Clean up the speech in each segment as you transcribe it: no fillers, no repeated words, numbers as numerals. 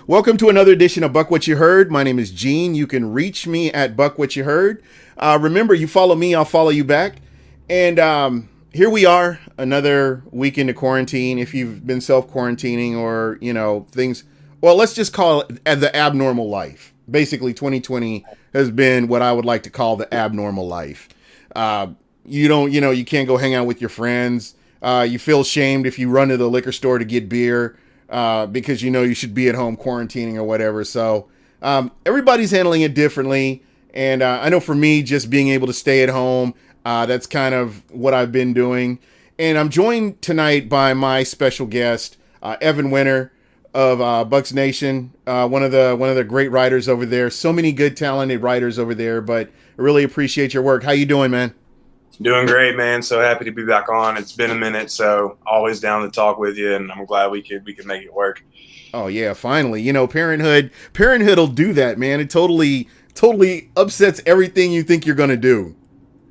Welcome to another edition of Buck What You Heard. My name is Gene. You can reach me at Buck What You Heard. Remember, you follow me, I'll follow you back. And here we are, another week into quarantine. If you've been self-quarantining or, things, well, let's just call it the abnormal life. Basically, 2020 has been what I would like to call the abnormal life. You can't go hang out with your friends. You feel shamed if you run to the liquor store to get beer. Because you should be at home quarantining or whatever. So everybody's handling it differently. And I know for me, just being able to stay at home, that's kind of what I've been doing. And I'm joined tonight by my special guest, Evan Winter of Bucs Nation, one of the great writers over there. So many good, talented writers over there. But I really appreciate your work. How you doing, man? Doing great, man. So happy to be back on. It's been a minute, so always down to talk with you, and I'm glad we could make it work. Oh yeah, finally. Parenthood will do that, man. It totally upsets everything you think you're gonna do.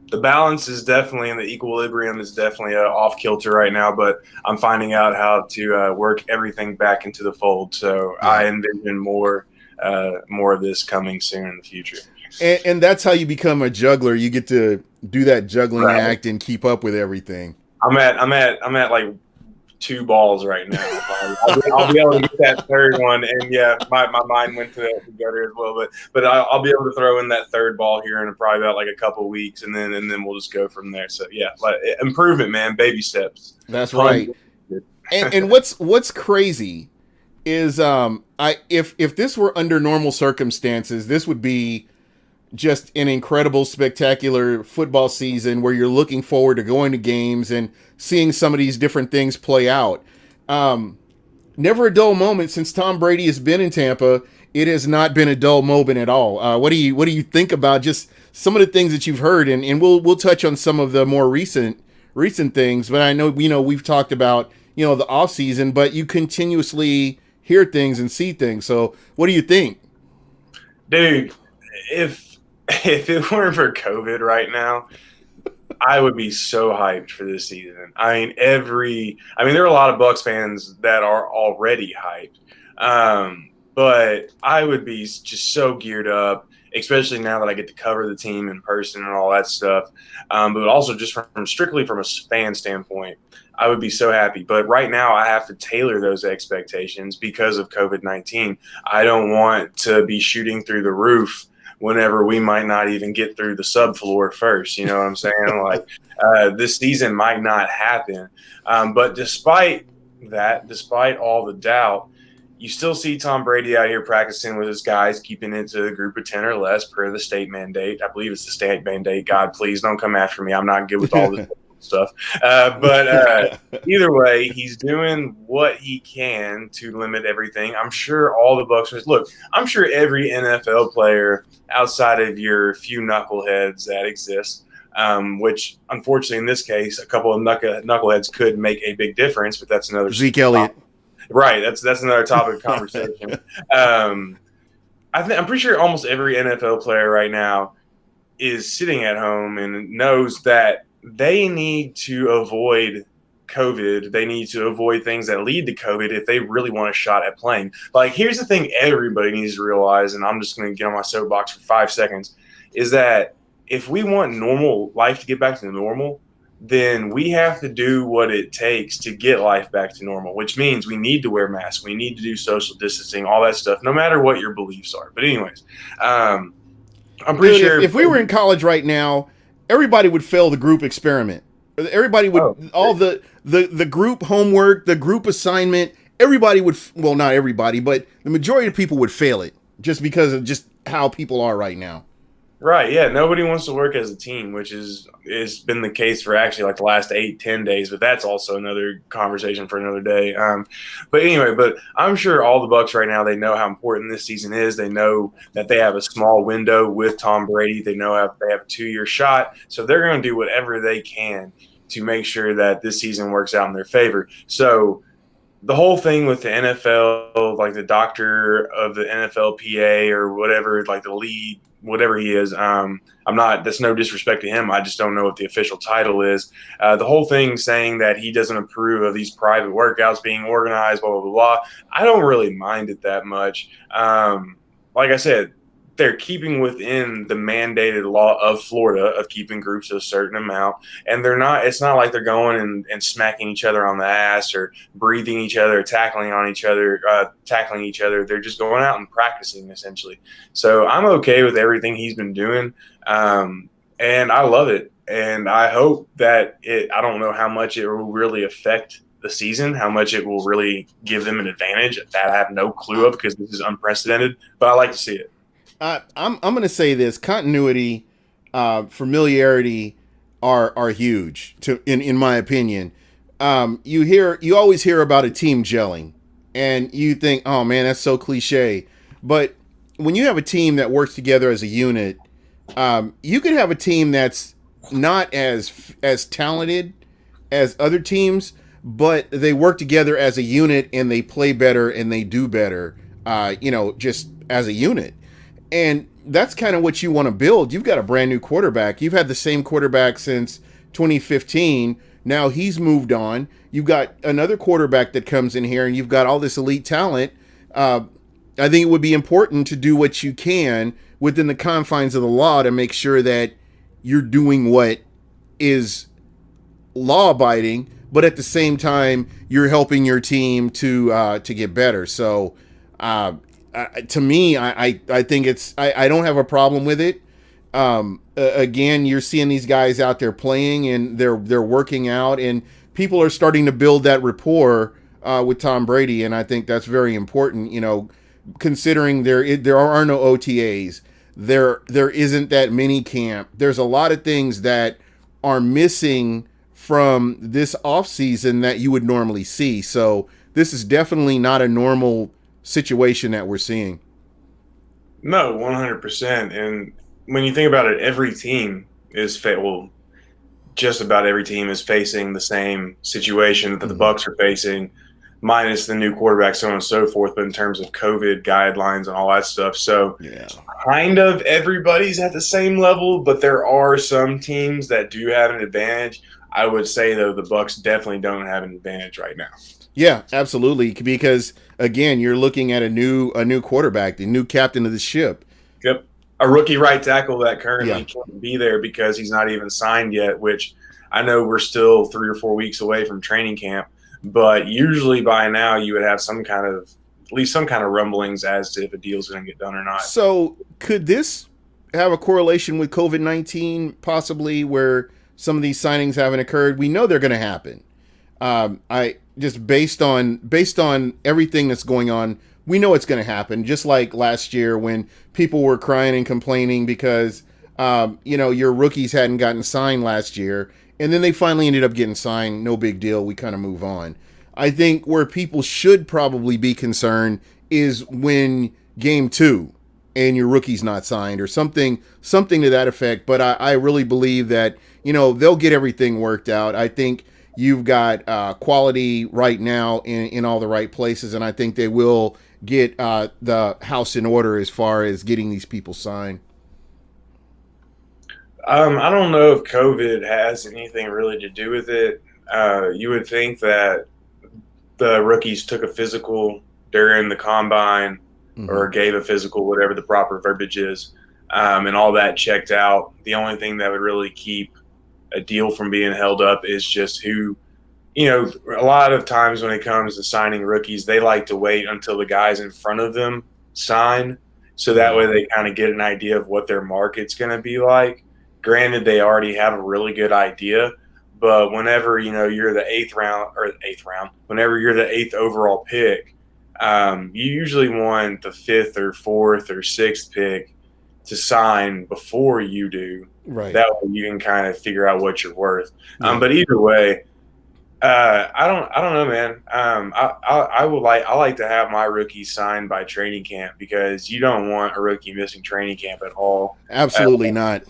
The balance is definitely, and the equilibrium is definitely off kilter right now, but I'm finding out how to work everything back into the fold. So yeah. I envision more of this coming soon in the future. And that's how you become a juggler. You get to do that juggling act and keep up with everything. I'm at like 2 balls right now. I'll be able to get that third one, and yeah, my mind went to the gutter as well. But I'll be able to throw in that third ball here in probably about like a couple weeks, and then we'll just go from there. So yeah, improvement, man, baby steps. That's right. And what's crazy is if this were under normal circumstances, this would be just an incredible, spectacular football season where you're looking forward to going to games and seeing some of these different things play out. Never a dull moment since Tom Brady has been in Tampa. It has not been a dull moment at all. What do you think about just some of the things that you've heard? And we'll touch on some of the more recent things. But I know we've talked about the off season, but you continuously hear things and see things. So what do you think, dude? If it weren't for COVID right now, I would be so hyped for this season. I mean, there are a lot of Bucs fans that are already hyped, but I would be just so geared up, especially now that I get to cover the team in person and all that stuff. But also just strictly from a fan standpoint, I would be so happy. But right now I have to tailor those expectations because of COVID-19. I don't want to be shooting through the roof whenever we might not even get through the subfloor first. You know what I'm saying? Like this season might not happen. But despite all the doubt, you still see Tom Brady out here practicing with his guys, keeping it to a group of 10 or less per the state mandate. I believe it's the state mandate. God, please don't come after me. I'm not good with all this stuff. But either way, he's doing what he can to limit everything. I'm sure all the Bucs – look, I'm sure every NFL player outside of your few knuckleheads that exist, which unfortunately in this case, a couple of knuckleheads could make a big difference, but that's another – Zeke Elliott. Right, that's another topic of conversation. I'm pretty sure almost every NFL player right now is sitting at home and knows that they need to avoid COVID. They need to avoid things that lead to COVID if they really want a shot at playing. Like, here's the thing everybody needs to realize, and I'm just going to get on my soapbox for 5 seconds, is that if we want normal life to get back to normal, then we have to do what it takes to get life back to normal, which means we need to wear masks. We need to do social distancing, all that stuff, no matter what your beliefs are. But anyways, I'm pretty sure if we were in college right now, everybody would fail the group experiment. Everybody would all the group homework, the group assignment. Everybody would, well, not everybody, but the majority of people would fail it just because of just how people are right now. Right, yeah. Nobody wants to work as a team, which has been the case for actually like the last 8-10 days, but that's also another conversation for another day. But anyway, I'm sure all the Bucs right now, they know how important this season is. They know that they have a small window with Tom Brady. They know they have a 2-year shot, so they're going to do whatever they can to make sure that this season works out in their favor. So the whole thing with the NFL, like the doctor of the NFLPA or whatever, like the lead, whatever he is. I'm not. That's no disrespect to him. I just don't know what the official title is. The whole thing saying that he doesn't approve of these private workouts being organized, blah blah blah. Blah. I don't really mind it that much. Like I said, they're keeping within the mandated law of Florida of keeping groups a certain amount, and they're not. It's not like they're going and smacking each other on the ass or breathing each other, tackling each other. They're just going out and practicing essentially. So I'm okay with everything he's been doing, and I love it. And I hope that it. I don't know how much it will really affect the season, how much it will really give them an advantage that I have no clue of because this is unprecedented. But I like to see it. I'm going to say this: continuity, familiarity are huge in my opinion. You always hear about a team gelling, and you think, oh man, that's so cliche. But when you have a team that works together as a unit, you could have a team that's not as talented as other teams, but they work together as a unit and they play better and they do better. Just as a unit. And that's kind of what you want to build. You've got a brand new quarterback. You've had the same quarterback since 2015. Now he's moved on. You've got another quarterback that comes in here, and you've got all this elite talent. I think it would be important to do what you can within the confines of the law to make sure that you're doing what is law abiding, but at the same time you're helping your team to get better. So to me, I think I don't have a problem with it. Again, you're seeing these guys out there playing and they're working out, and people are starting to build that rapport with Tom Brady, and I think that's very important. Considering there are no OTAs, there isn't that mini camp. There's a lot of things that are missing from this off season that you would normally see. So this is definitely not a normal situation that we're seeing. No, 100%. And when you think about it, every team just about every team is facing the same situation that the Bucs are facing, minus the new quarterback, so on and so forth. But in terms of COVID guidelines and all that stuff, so Yeah. kind of everybody's at the same level. But there are some teams that do have an advantage. I would say though, the Bucs definitely don't have an advantage right now. Yeah, absolutely. Because again, you're looking at a new quarterback, the new captain of the ship. Yep. A rookie right tackle that currently Yeah. can't be there because he's not even signed yet, which I know we're still 3 or 4 weeks away from training camp. But usually by now you would have at least some kind of rumblings as to if a deal's going to get done or not. So could this have a correlation with COVID-19 possibly, where some of these signings haven't occurred? We know they're going to happen. I just based on everything that's going on, we know it's going to happen. Just like last year when people were crying and complaining because your rookies hadn't gotten signed last year, and then they finally ended up getting signed. No big deal. We kind of move on. I think where people should probably be concerned is when game 2 and your rookie's not signed or something to that effect. But I really believe that they'll get everything worked out. I think you've got quality right now in all the right places, and I think they will get the house in order as far as getting these people signed. I don't know if COVID has anything really to do with it. You would think that the rookies took a physical during the combine or gave a physical, whatever the proper verbiage is, and all that checked out. The only thing that would really keep a deal from being held up is just who, a lot of times when it comes to signing rookies, they like to wait until the guys in front of them sign. So that way they kind of get an idea of what their market's going to be like. Granted, they already have a really good idea, but whenever, you're the eighth round, whenever you're the 8th overall pick, you usually want the 5th or 4th or 6th pick to sign before you do. Right. That way you can kind of figure out what you're worth. Yeah. But either way, I don't know, man. I like to have my rookies signed by training camp because you don't want a rookie missing training camp at all. Absolutely not.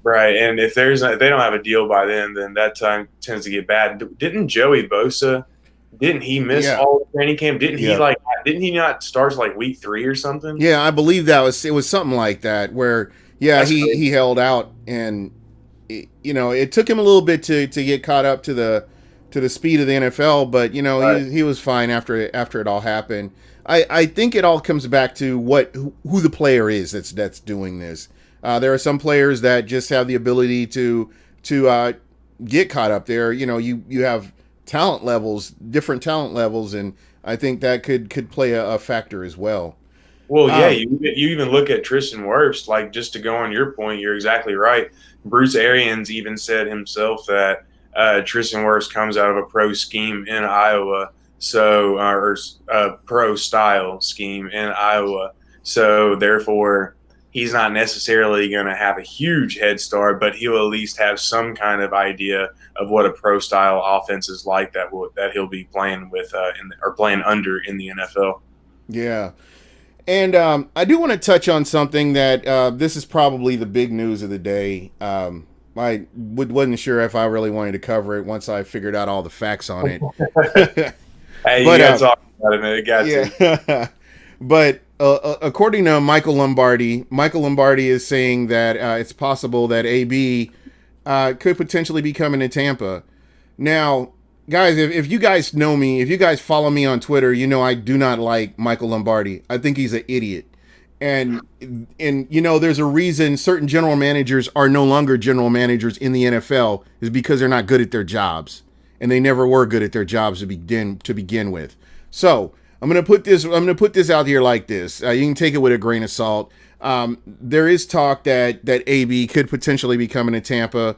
Right, and if they don't have a deal by then that time tends to get bad. Didn't Joey Bosa Didn't he miss Yeah, all the training camp? yeah, Didn't he not start like week 3 or something? yeah. I believe it was something like that where yeah That's crazy. he held out and it took him a little bit to get caught up to the speed of the NFL, but Right. he was fine after it all happened. I think it all comes back to who the player is that's doing this. There are some players that just have the ability to get caught up there. You have different talent levels, and I think that could play a factor as well. Well, yeah, Um, you even look at Tristan Wirfs, like just to go on your point, you're exactly right. Bruce Arians even said himself that Tristan Wirfs comes out of a pro scheme in Iowa, so or a pro style scheme in Iowa. So therefore, he's not necessarily going to have a huge head start, but he'll at least have some kind of idea of what a pro style offense is like that he'll be playing with or playing under in the NFL. yeah. And I do want to touch on something that this is probably the big news of the day. Wasn't sure if I really wanted to cover it once I figured out all the facts on it. Hey, you But got to talk about it, man. It got to. yeah, but according to Michael Lombardi is saying that it's possible that AB could potentially be coming to Tampa. Now, guys, if you guys know me, if you guys follow me on Twitter, I do not like Michael Lombardi. I think he's an idiot. And there's a reason certain general managers are no longer general managers in the NFL is because they're not good at their jobs. And they never were good at their jobs to begin with. So, I'm gonna put this out here like this. You can take it with a grain of salt. There is talk that AB could potentially be coming to Tampa.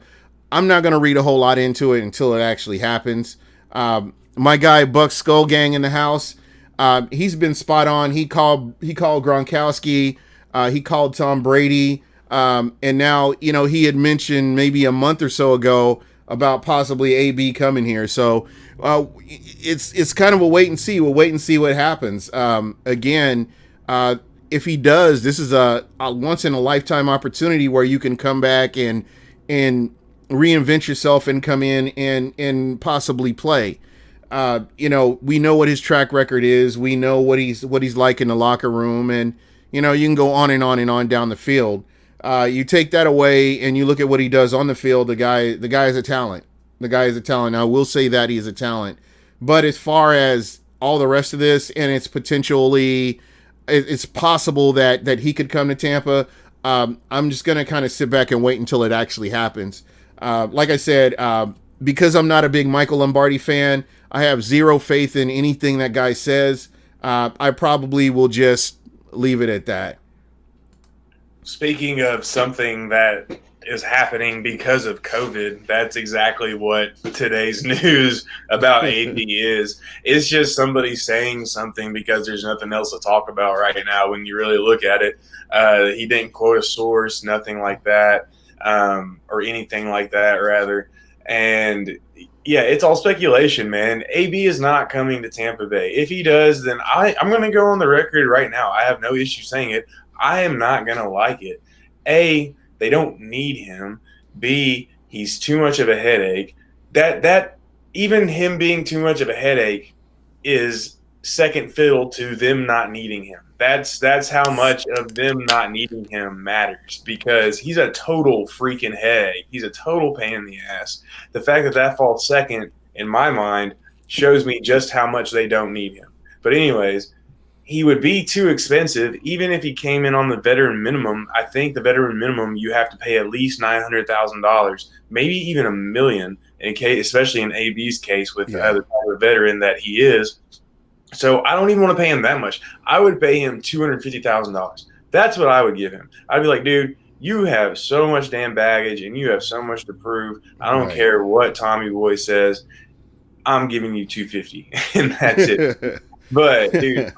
I'm not going to read a whole lot into it until it actually happens. My guy Bucs Skull gang in the house. He's been spot on. He called Gronkowski. He called Tom Brady. And now he had mentioned maybe a month or so ago about possibly AB coming here. So it's kind of a wait and see. We'll wait and see what happens. Again, if he does, this is a once in a lifetime opportunity where you can come back and reinvent yourself and come in and possibly play. We know what his track record is. We know what he's like in the locker room, and you can go on and on and on down the field. You take that away and you look at what he does on the field. The guy is a talent. The guy is a talent. Now, we'll say that he's a talent, but as far as all the rest of this, and it's possible that he could come to Tampa. I'm just gonna kind of sit back and wait until it actually happens. Like I said, because I'm not a big Michael Lombardi fan, I have zero faith in anything that guy says. I probably will just leave it at that. Speaking of something that is happening because of COVID, that's exactly what today's news about AD is. It's just somebody saying something because there's nothing else to talk about right now when you really look at it. He didn't quote a source, nothing like that, or anything like that, rather. And yeah, it's all speculation, man. AB is not coming to Tampa Bay. If he does, then I'm going to go on the record right now. I have no issue saying it. I am not going to like it. A, they don't need him. B, he's too much of a headache. That even him being too much of a headache is second fiddle to them not needing him. That's how much of them not needing him matters, because he's a total freaking headache. He's a total pain in the ass. The fact that falls second in my mind shows me just how much they don't need him. But anyways, he would be too expensive. Even if he came in on the veteran minimum, I think the veteran minimum you have to pay at least $900,000, maybe even $1 million, in case, especially in AB's case with the type of veteran that he is. So I don't even want to pay him that much. I would pay him $250,000. That's what I would give him. I'd be like, dude, you have so much damn baggage and you have so much to prove. I don't care what Tommy Boy says. I'm giving you $250, and that's it. But dude,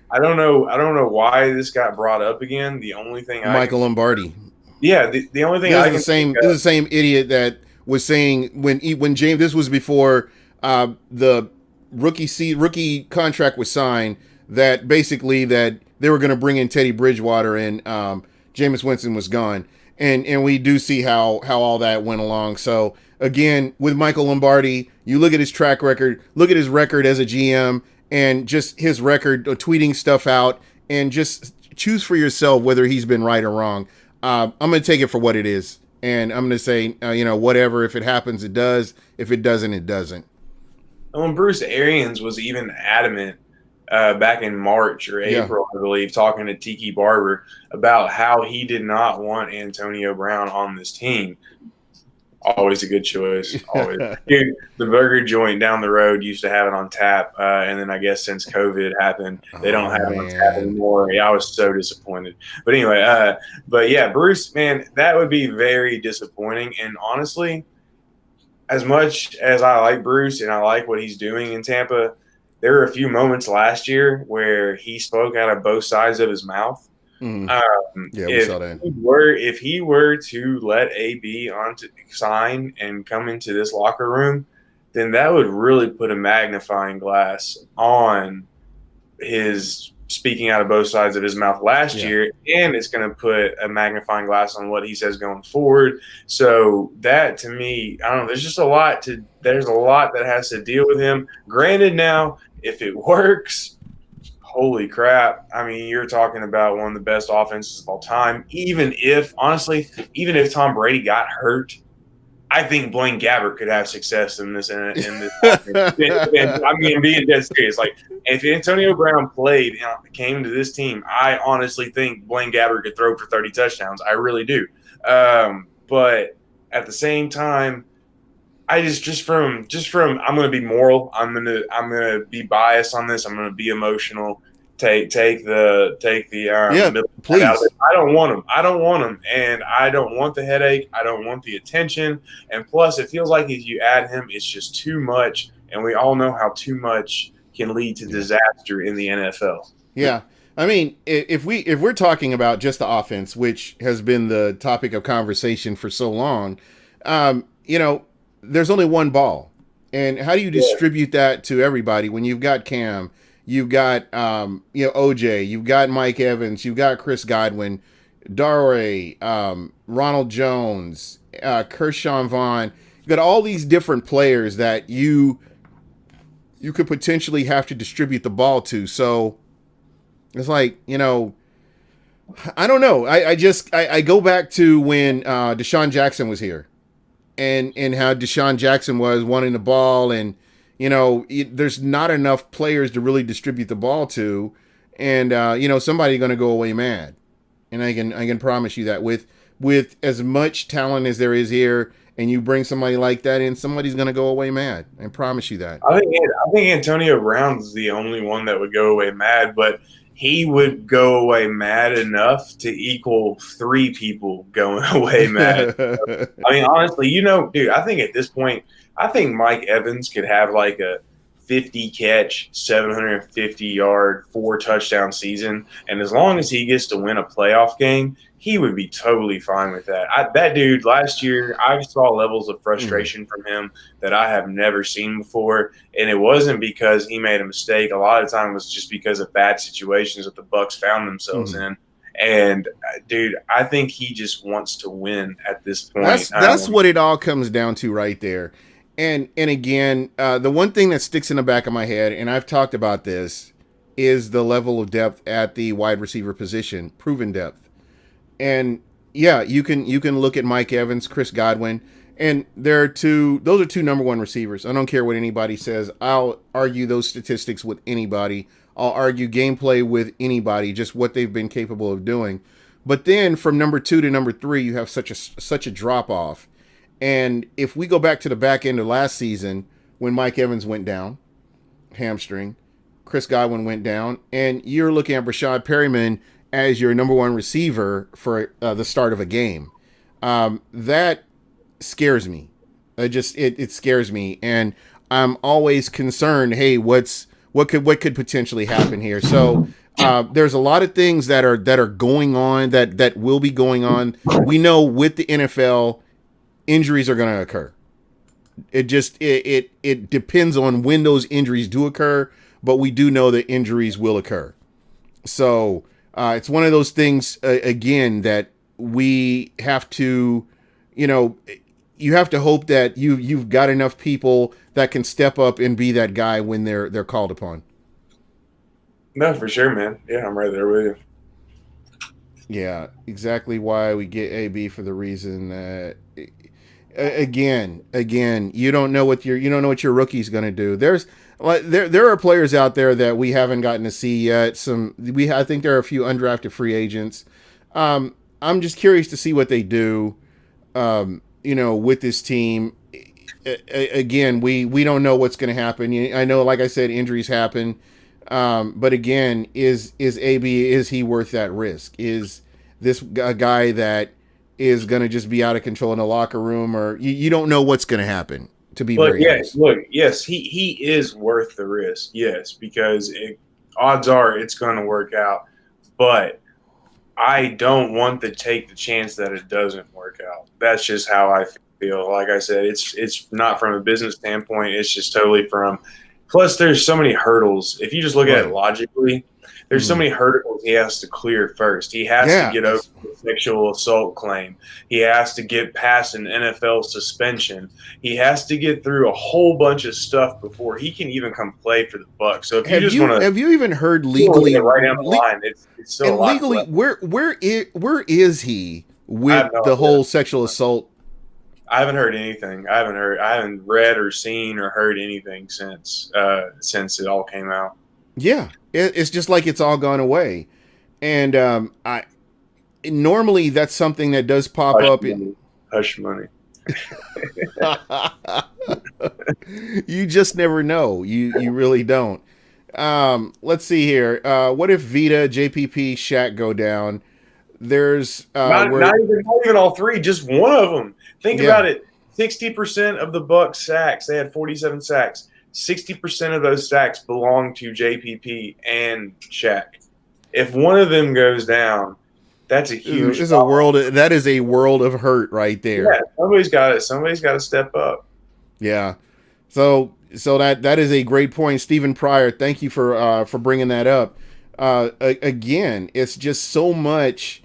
I don't know why this got brought up again. The only thing Michael Lombardi. Yeah, the only thing this is the same idiot that was saying when James. This was before the rookie contract was signed. That basically that they were going to bring in Teddy Bridgewater and Jameis Winston was gone. and we do see how all that went along. So again, with Michael Lombardi, you look at his track record, look at his record as a GM, and just his record of tweeting stuff out, and just choose for yourself whether he's been right or wrong. I'm going to take it for what it is, and I'm going to say, whatever. If it happens, it does. If it doesn't, it doesn't. And when Bruce Arians was even adamant back in March or April, I believe, talking to Tiki Barber about how he did not want Antonio Brown on this team. Always a good choice. Always. Dude, the burger joint down the road used to have it on tap. And then I guess since COVID happened, they don't have it on tap anymore. Yeah, I was so disappointed. But anyway, but yeah, Bruce, man, that would be very disappointing. And honestly, as much as I like Bruce and I like what he's doing in Tampa, there were a few moments last year where he spoke out of both sides of his mouth. Yeah, we saw that. If he were to let AB on to sign and come into this locker room, then that would really put a magnifying glass on his speaking out of both sides of his mouth last year, and it's going to put a magnifying glass on what he says going forward. So that, to me, I don't know. There's a lot that has to deal with him. Granted, now if it works, holy crap. I mean, you're talking about one of the best offenses of all time. Even if Tom Brady got hurt, I think Blaine Gabbert could have success in this offense. I mean, being dead serious. Like, if Antonio Brown played and came to this team, I honestly think Blaine Gabbert could throw for 30 touchdowns. I really do. But at the same time, I just from I'm going to be moral. I'm going to be biased on this. I'm going to be emotional. Take the middle please. Out of it. I don't want him, and I don't want the headache. I don't want the attention, and plus, it feels like if you add him, it's just too much, and we all know how too much can lead to disaster in the NFL. Yeah. I mean, if we're talking about just the offense, which has been the topic of conversation for so long, there's only one ball, and how do you distribute that to everybody when you've got Cam? You've got, OJ. You've got Mike Evans. You've got Chris Godwin, Dare, Ronald Jones, Kershawn Vaughn. You've got all these different players that you could potentially have to distribute the ball to. So it's like, I don't know. I go back to when Deshaun Jackson was here, and how Deshaun Jackson was wanting the ball, and there's not enough players to really distribute the ball to, and somebody's going to go away mad, and I can promise you that with as much talent as there is here, and you bring somebody like that in, somebody's going to go away mad. I promise you that. I think Antonio Brown's the only one that would go away mad, but he would go away mad enough to equal 3 people going away mad. I mean, honestly, dude, I think at this point, I think Mike Evans could have like a 50-catch, 750-yard, 4-touchdown season. And as long as he gets to win a playoff game, he would be totally fine with that. That dude, last year, I saw levels of frustration from him that I have never seen before. And it wasn't because he made a mistake. A lot of the time it was just because of bad situations that the Bucs found themselves in. And, dude, I think he just wants to win at this point. That's what it all comes down to right there. And again, the one thing that sticks in the back of my head, and I've talked about this, is the level of depth at the wide receiver position, proven depth. And yeah, you can look at Mike Evans, Chris Godwin, and those are 2 number 1 receivers. I don't care what anybody says. I'll argue those statistics with anybody. I'll argue gameplay with anybody, just what they've been capable of doing. But then from number 2 to number 3, you have such a drop off. And if we go back to the back end of last season, when Mike Evans went down, hamstring, Chris Godwin went down, and you're looking at Rashad Perryman as your number 1 receiver for the start of a game, that scares me. It scares me, and I'm always concerned. Hey, what could potentially happen here? So there's a lot of things that are going on that will be going on. We know with the NFL, injuries are going to occur. It depends on when those injuries do occur, but we do know that injuries will occur. So it's one of those things again that we have to, you know, you have to hope that you've got enough people that can step up and be that guy when they're called upon. No, for sure, man. Yeah, I'm right there with you. Yeah, exactly why we get AB for the reason that again, you don't know what your rookie's going to do. There are players out there that we haven't gotten to see yet. I think there are a few undrafted free agents. I'm just curious to see what they do. With this team. Again, we don't know what's going to happen. I know, like I said, injuries happen. But again, is AB, is he worth that risk? Is this a guy that is going to just be out of control in the locker room, or you don't know what's going to happen, to be very honest. Look, yes, he is worth the risk. Yes, because odds are it's going to work out. But I don't want to take the chance that it doesn't work out. That's just how I feel. Like I said, it's not from a business standpoint. It's just totally from. Plus, there's so many hurdles. If you just look at it logically, there's so many hurdles he has to clear first. He has to get over the sexual assault claim. He has to get past an NFL suspension. He has to get through a whole bunch of stuff before he can even come play for the Bucs. So if you just want to, have you even heard legally right down the line? It's still and legally where is he with the whole sexual assault? I haven't heard anything. I haven't read or seen or heard anything since it all came out. Yeah, it's just like it's all gone away, and normally that's something that does pop up. Hush money. You just never know. You really don't. Let's see here. What if Vita, JPP, Shaq go down? There's not even all three, just one of them. Think about it. 60% of the Bucs sacks, they had 47 sacks. 60% of those sacks belong to JPP and Shaq. If one of them goes down, that's a huge. That is a world of hurt right there. Yeah, somebody's got to step up. Yeah. So that is a great point, Stephen Pryor. Thank you for bringing that up. Again, it's just so much.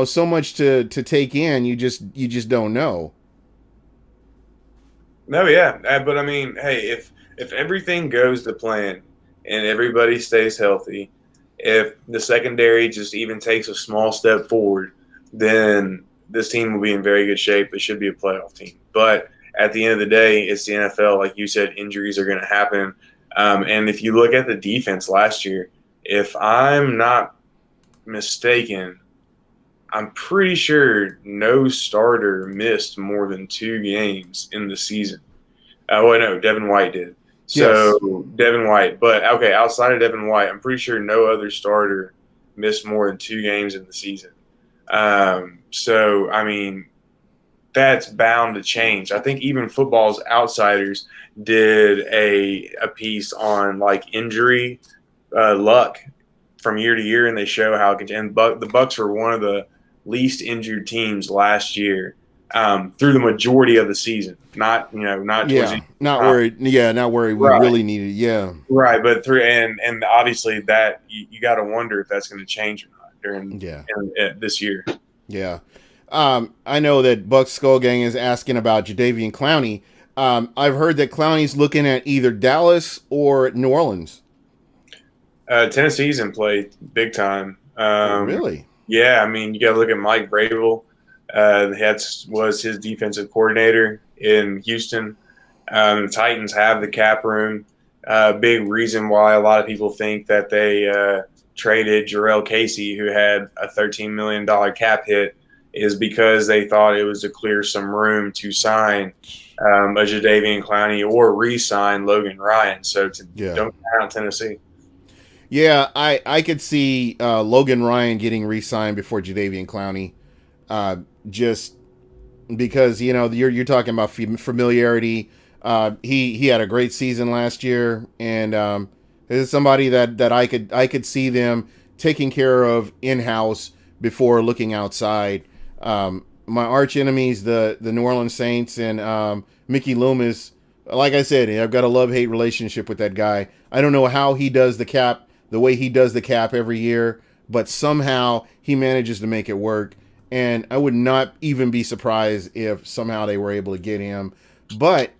So much to take in. You just don't know. No, yeah, but I mean, hey, if everything goes to plan and everybody stays healthy, if the secondary just even takes a small step forward, then this team will be in very good shape. It should be a playoff team. But at the end of the day, it's the NFL. Like you said, injuries are going to happen. And if you look at the defense last year, if I'm not mistaken, I'm pretty sure no starter missed more than 2 games in the season. No, Devin White did. So yes. Devin White. But, okay, outside of Devin White, I'm pretty sure no other starter missed more than 2 games in the season. So, I mean, that's bound to change. I think even Football's Outsiders did a piece on, like, injury luck from year to year, and they show how it can – and the Bucs were one of the least injured teams last year through the majority of the season. Not where we really needed. Yeah, right. But and obviously that you got to wonder if that's going to change or not during this year. Yeah, I know that Bucs Skull Gang is asking about Jadeveon Clowney. I've heard that Clowney's looking at either Dallas or New Orleans. Tennessee's in play big time. Really? Yeah, I mean, you got to look at Mike Vrabel. Was his defensive coordinator in Houston. The Titans have the cap room. Big reason why a lot of people think that they traded Jarrell Casey, who had a $13 million cap hit, is because they thought it was to clear some room to sign a Jadeveon Clowney or re-sign Logan Ryan. So don't count Tennessee. Yeah, I could see Logan Ryan getting re-signed before Jadeveon Clowney, just because you're talking about familiarity. He had a great season last year, and this is somebody that I could see them taking care of in-house before looking outside. My arch enemies, the New Orleans Saints and Mickey Loomis. Like I said, I've got a love-hate relationship with that guy. I don't know how he does the cap the way he does the cap every year, but somehow he manages to make it work. and I would not even be surprised if somehow they were able to get him. But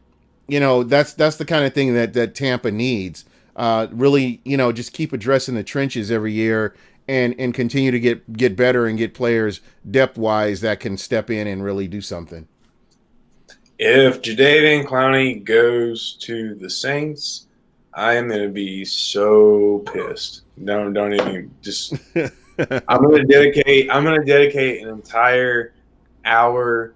that's the kind of thing that Tampa needs. Really, just keep addressing the trenches every year and continue to get better and get players depth wise that can step in and really do something. If Jadeveon Clowney goes to the Saints, I am going to be so pissed. Don't even just. I'm going to dedicate an entire hour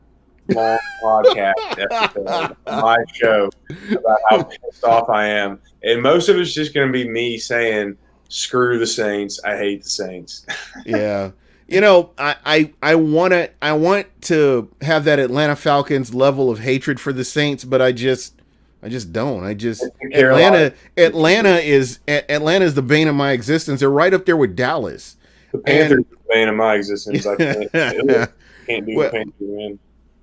long podcast episode on my show about how pissed off I am, and most of it's just going to be me saying, "Screw the Saints! I hate the Saints." Yeah. I want to have that Atlanta Falcons level of hatred for the Saints, but I just don't. Atlanta is the bane of my existence. They're right up there with Dallas. The Panthers are the bane of my existence. I can't do the Panthers win.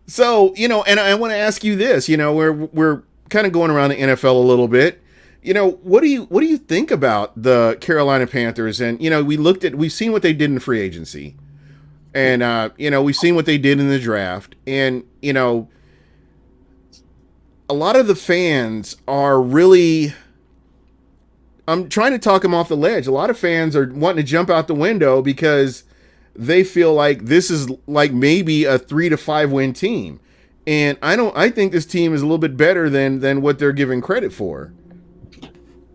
So, and I want to ask you this, we're kind of going around the NFL a little bit. What do you think about the Carolina Panthers? And we've seen what they did in free agency, and we've seen what they did in the draft, and a lot of the fans are really. I'm trying to talk them off the ledge. A lot of fans are wanting to jump out the window because they feel like this is like maybe a 3 to 5 win team, and I think this team is a little bit better than what they're giving credit for.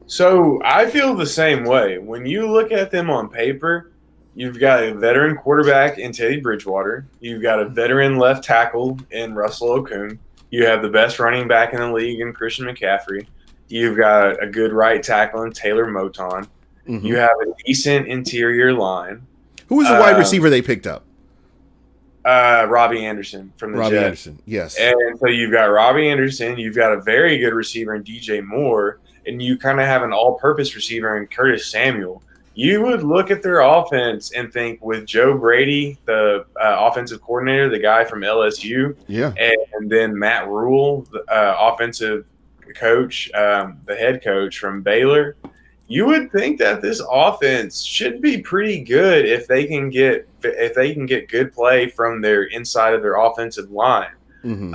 So I feel the same way. When you look at them on paper, you've got a veteran quarterback in Teddy Bridgewater. You've got a veteran left tackle in Russell Okung. You have the best running back in the league in Christian McCaffrey. You've got a good right tackle in Taylor Moton. Mm-hmm. You have a decent interior line. Who was the wide receiver they picked up? Robbie Anderson from the Jets. Robbie Anderson, yes. And so you've got Robbie Anderson. You've got a very good receiver in DJ Moore. And you kind of have an all-purpose receiver in Curtis Samuel. You would look at their offense and think with Joe Brady, the offensive coordinator, the guy from LSU, and then Matt Rule, the offensive coach, the head coach from Baylor, you would think that this offense should be pretty good if they can get good play from their inside of their offensive line. Mm-hmm.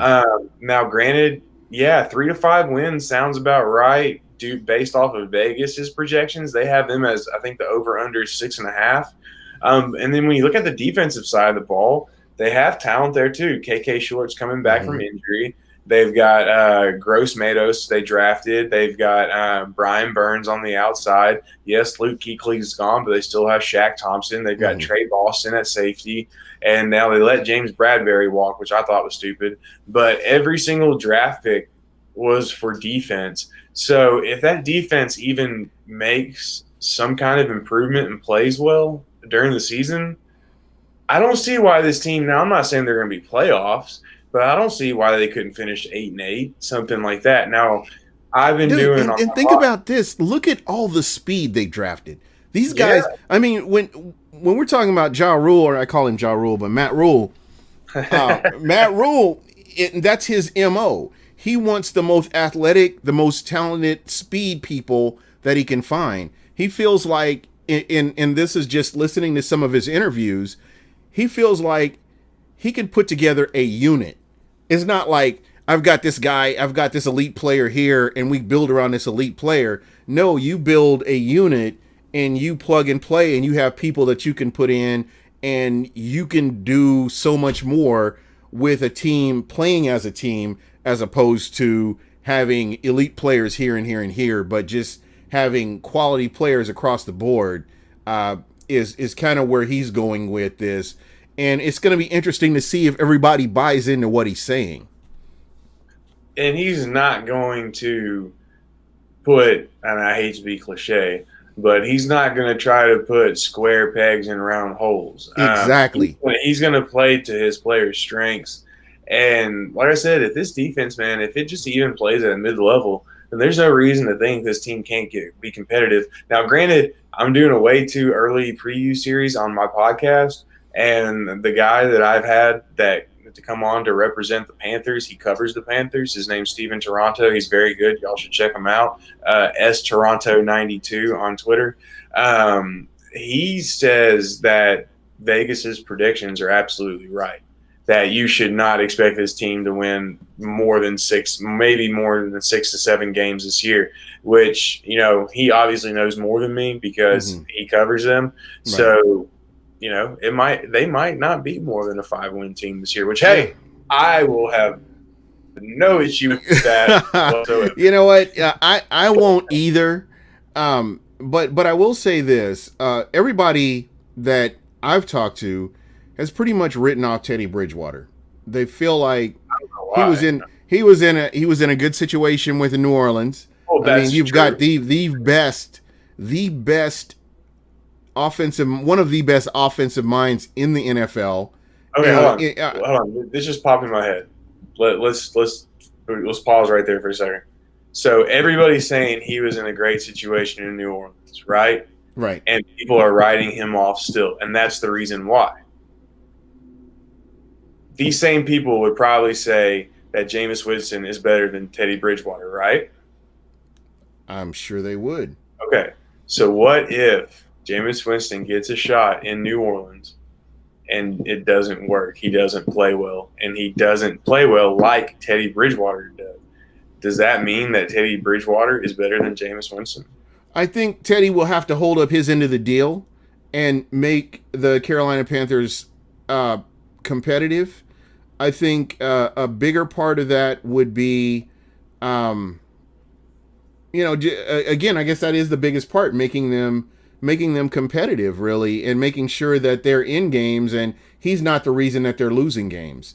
Now, granted, 3 to 5 wins sounds about right. Based off of Vegas's projections, they have them as, I think, the over-under 6.5. And then when you look at the defensive side of the ball, they have talent there too. KK Short's coming back from injury. They've got Gross Matos they drafted. They've got Brian Burns on the outside. Yes, Luke Kuechly's gone, but they still have Shaq Thompson. They've got Trey Boston at safety. And now they let James Bradbury walk, which I thought was stupid. But every single draft pick was for defense. So if that defense even makes some kind of improvement and plays well during the season, I don't see why this team – now I'm not saying they're going to be playoffs, but I don't see why they couldn't finish 8-8, something like that. Now, I've been doing – and think about this. Look at all the speed they drafted. These guys I mean, when we're talking about Ja Rule, or I call him Ja Rule, but Matt Rule, Matt Rule, that's his MO. He wants the most athletic, the most talented speed people that he can find. He feels like, and this is just listening to some of his interviews, he feels like he can put together a unit. It's not like, I've got this guy, I've got this elite player here, and we build around this elite player. No, you build a unit, and you plug and play, and you have people that you can put in, and you can do so much more with a team playing as a team, as opposed to having elite players here and here and here, but just having quality players across the board is kind of where he's going with this. And it's going to be interesting to see if everybody buys into what he's saying. And he's not going to put, and I hate to be cliche, but he's not going to try to put square pegs in round holes. Exactly. He's going to play to his players' strengths. And like I said, if this defense, man, if it just even plays at a mid-level, then there's no reason to think this team can't be competitive. Now, granted, I'm doing a way too early preview series on my podcast, and the guy that I've had to come on to represent the Panthers, he covers the Panthers. His name's Steven Toronto. He's very good. Y'all should check him out. SToronto92 on Twitter. He says that Vegas's predictions are absolutely right. That you should not expect this team to win more than 6, maybe more than 6 to 7 games this year, which, he obviously knows more than me because he covers them. Right. So, they might not be more than a 5-win team this year, which, hey, I will have no issue with that whatsoever. You know what? I won't either. But I will say this: everybody that I've talked to has pretty much written off Teddy Bridgewater. They feel like he was in a good situation with New Orleans. Oh, I mean, you've true. got the best offensive, one of the best offensive minds in the NFL. Okay, hold on. This just popped in my head. Let's pause right there for a second. So everybody's saying he was in a great situation in New Orleans, right? Right. And people are writing him off still, and that's the reason why. These same people would probably say that Jameis Winston is better than Teddy Bridgewater, right? I'm sure they would. Okay, so what if Jameis Winston gets a shot in New Orleans and it doesn't work? He doesn't play well, and he doesn't play well like Teddy Bridgewater does. Does that mean that Teddy Bridgewater is better than Jameis Winston? I think Teddy will have to hold up his end of the deal and make the Carolina Panthers competitive. I think a bigger part of that would be, again, I guess that is the biggest part, making them competitive, really, and making sure that they're in games, and he's not the reason that they're losing games.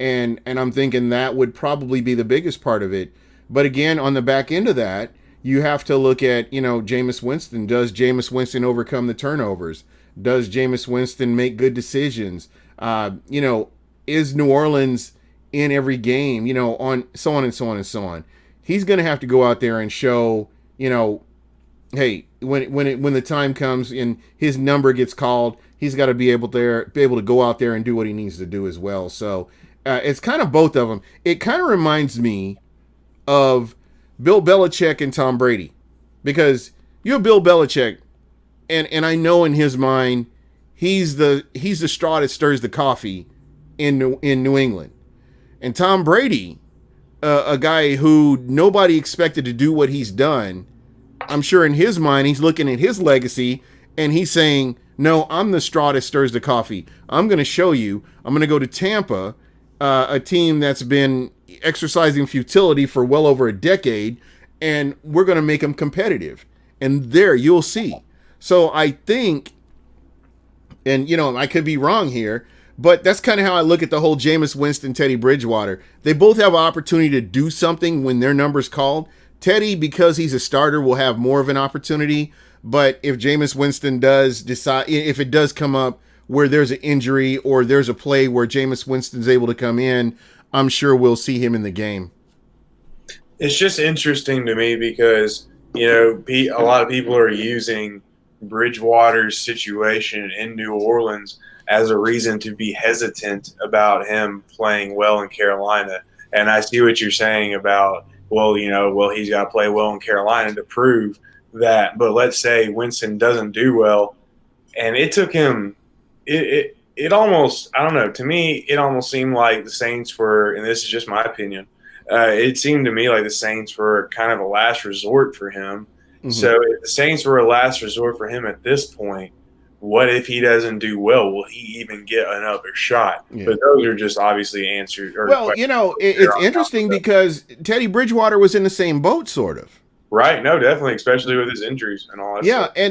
And I'm thinking that would probably be the biggest part of it. But again, on the back end of that, you have to look at, Jameis Winston. Does Jameis Winston overcome the turnovers? Does Jameis Winston make good decisions? Is New Orleans in every game? On so on and so on and so on. He's going to have to go out there and show, hey, when the time comes and his number gets called, he's got to be able to go out there and do what he needs to do as well. So it's kind of both of them. It kind of reminds me of Bill Belichick and Tom Brady, because you have Bill Belichick, and I know in his mind he's the straw that stirs the coffee in New England, and Tom Brady, a guy who nobody expected to do what he's done. I'm sure in his mind he's looking at his legacy and he's saying, no, I'm the straw that stirs the coffee. I'm going to show you. I'm going to go to Tampa, a team that's been exercising futility for well over a decade, and we're going to make them competitive. And there, you'll see. So I think, and I could be wrong here, but that's kind of how I look at the whole Jameis Winston, Teddy Bridgewater. They both have an opportunity to do something when their number's called. Teddy, because he's a starter, will have more of an opportunity. But if Jameis Winston does decide, if it does come up where there's an injury or there's a play where Jameis Winston's able to come in, I'm sure we'll see him in the game. It's just interesting to me because, a lot of people are using Bridgewater's situation in New Orleans as a reason to be hesitant about him playing well in Carolina. And I see what you're saying about, he's got to play well in Carolina to prove that. But let's say Winston doesn't do well, and it took him it almost, I don't know, to me, it almost seemed like the Saints were, and this is just my opinion, it seemed to me like the Saints were kind of a last resort for him. Mm-hmm. So if the Saints were a last resort for him at this point, what if he doesn't do well? Will he even get another shot? Yeah. But those are just obviously answered. Well, it's interesting because Teddy Bridgewater was in the same boat, sort of. Right. No, definitely, especially with his injuries and all that. Yeah, stuff. And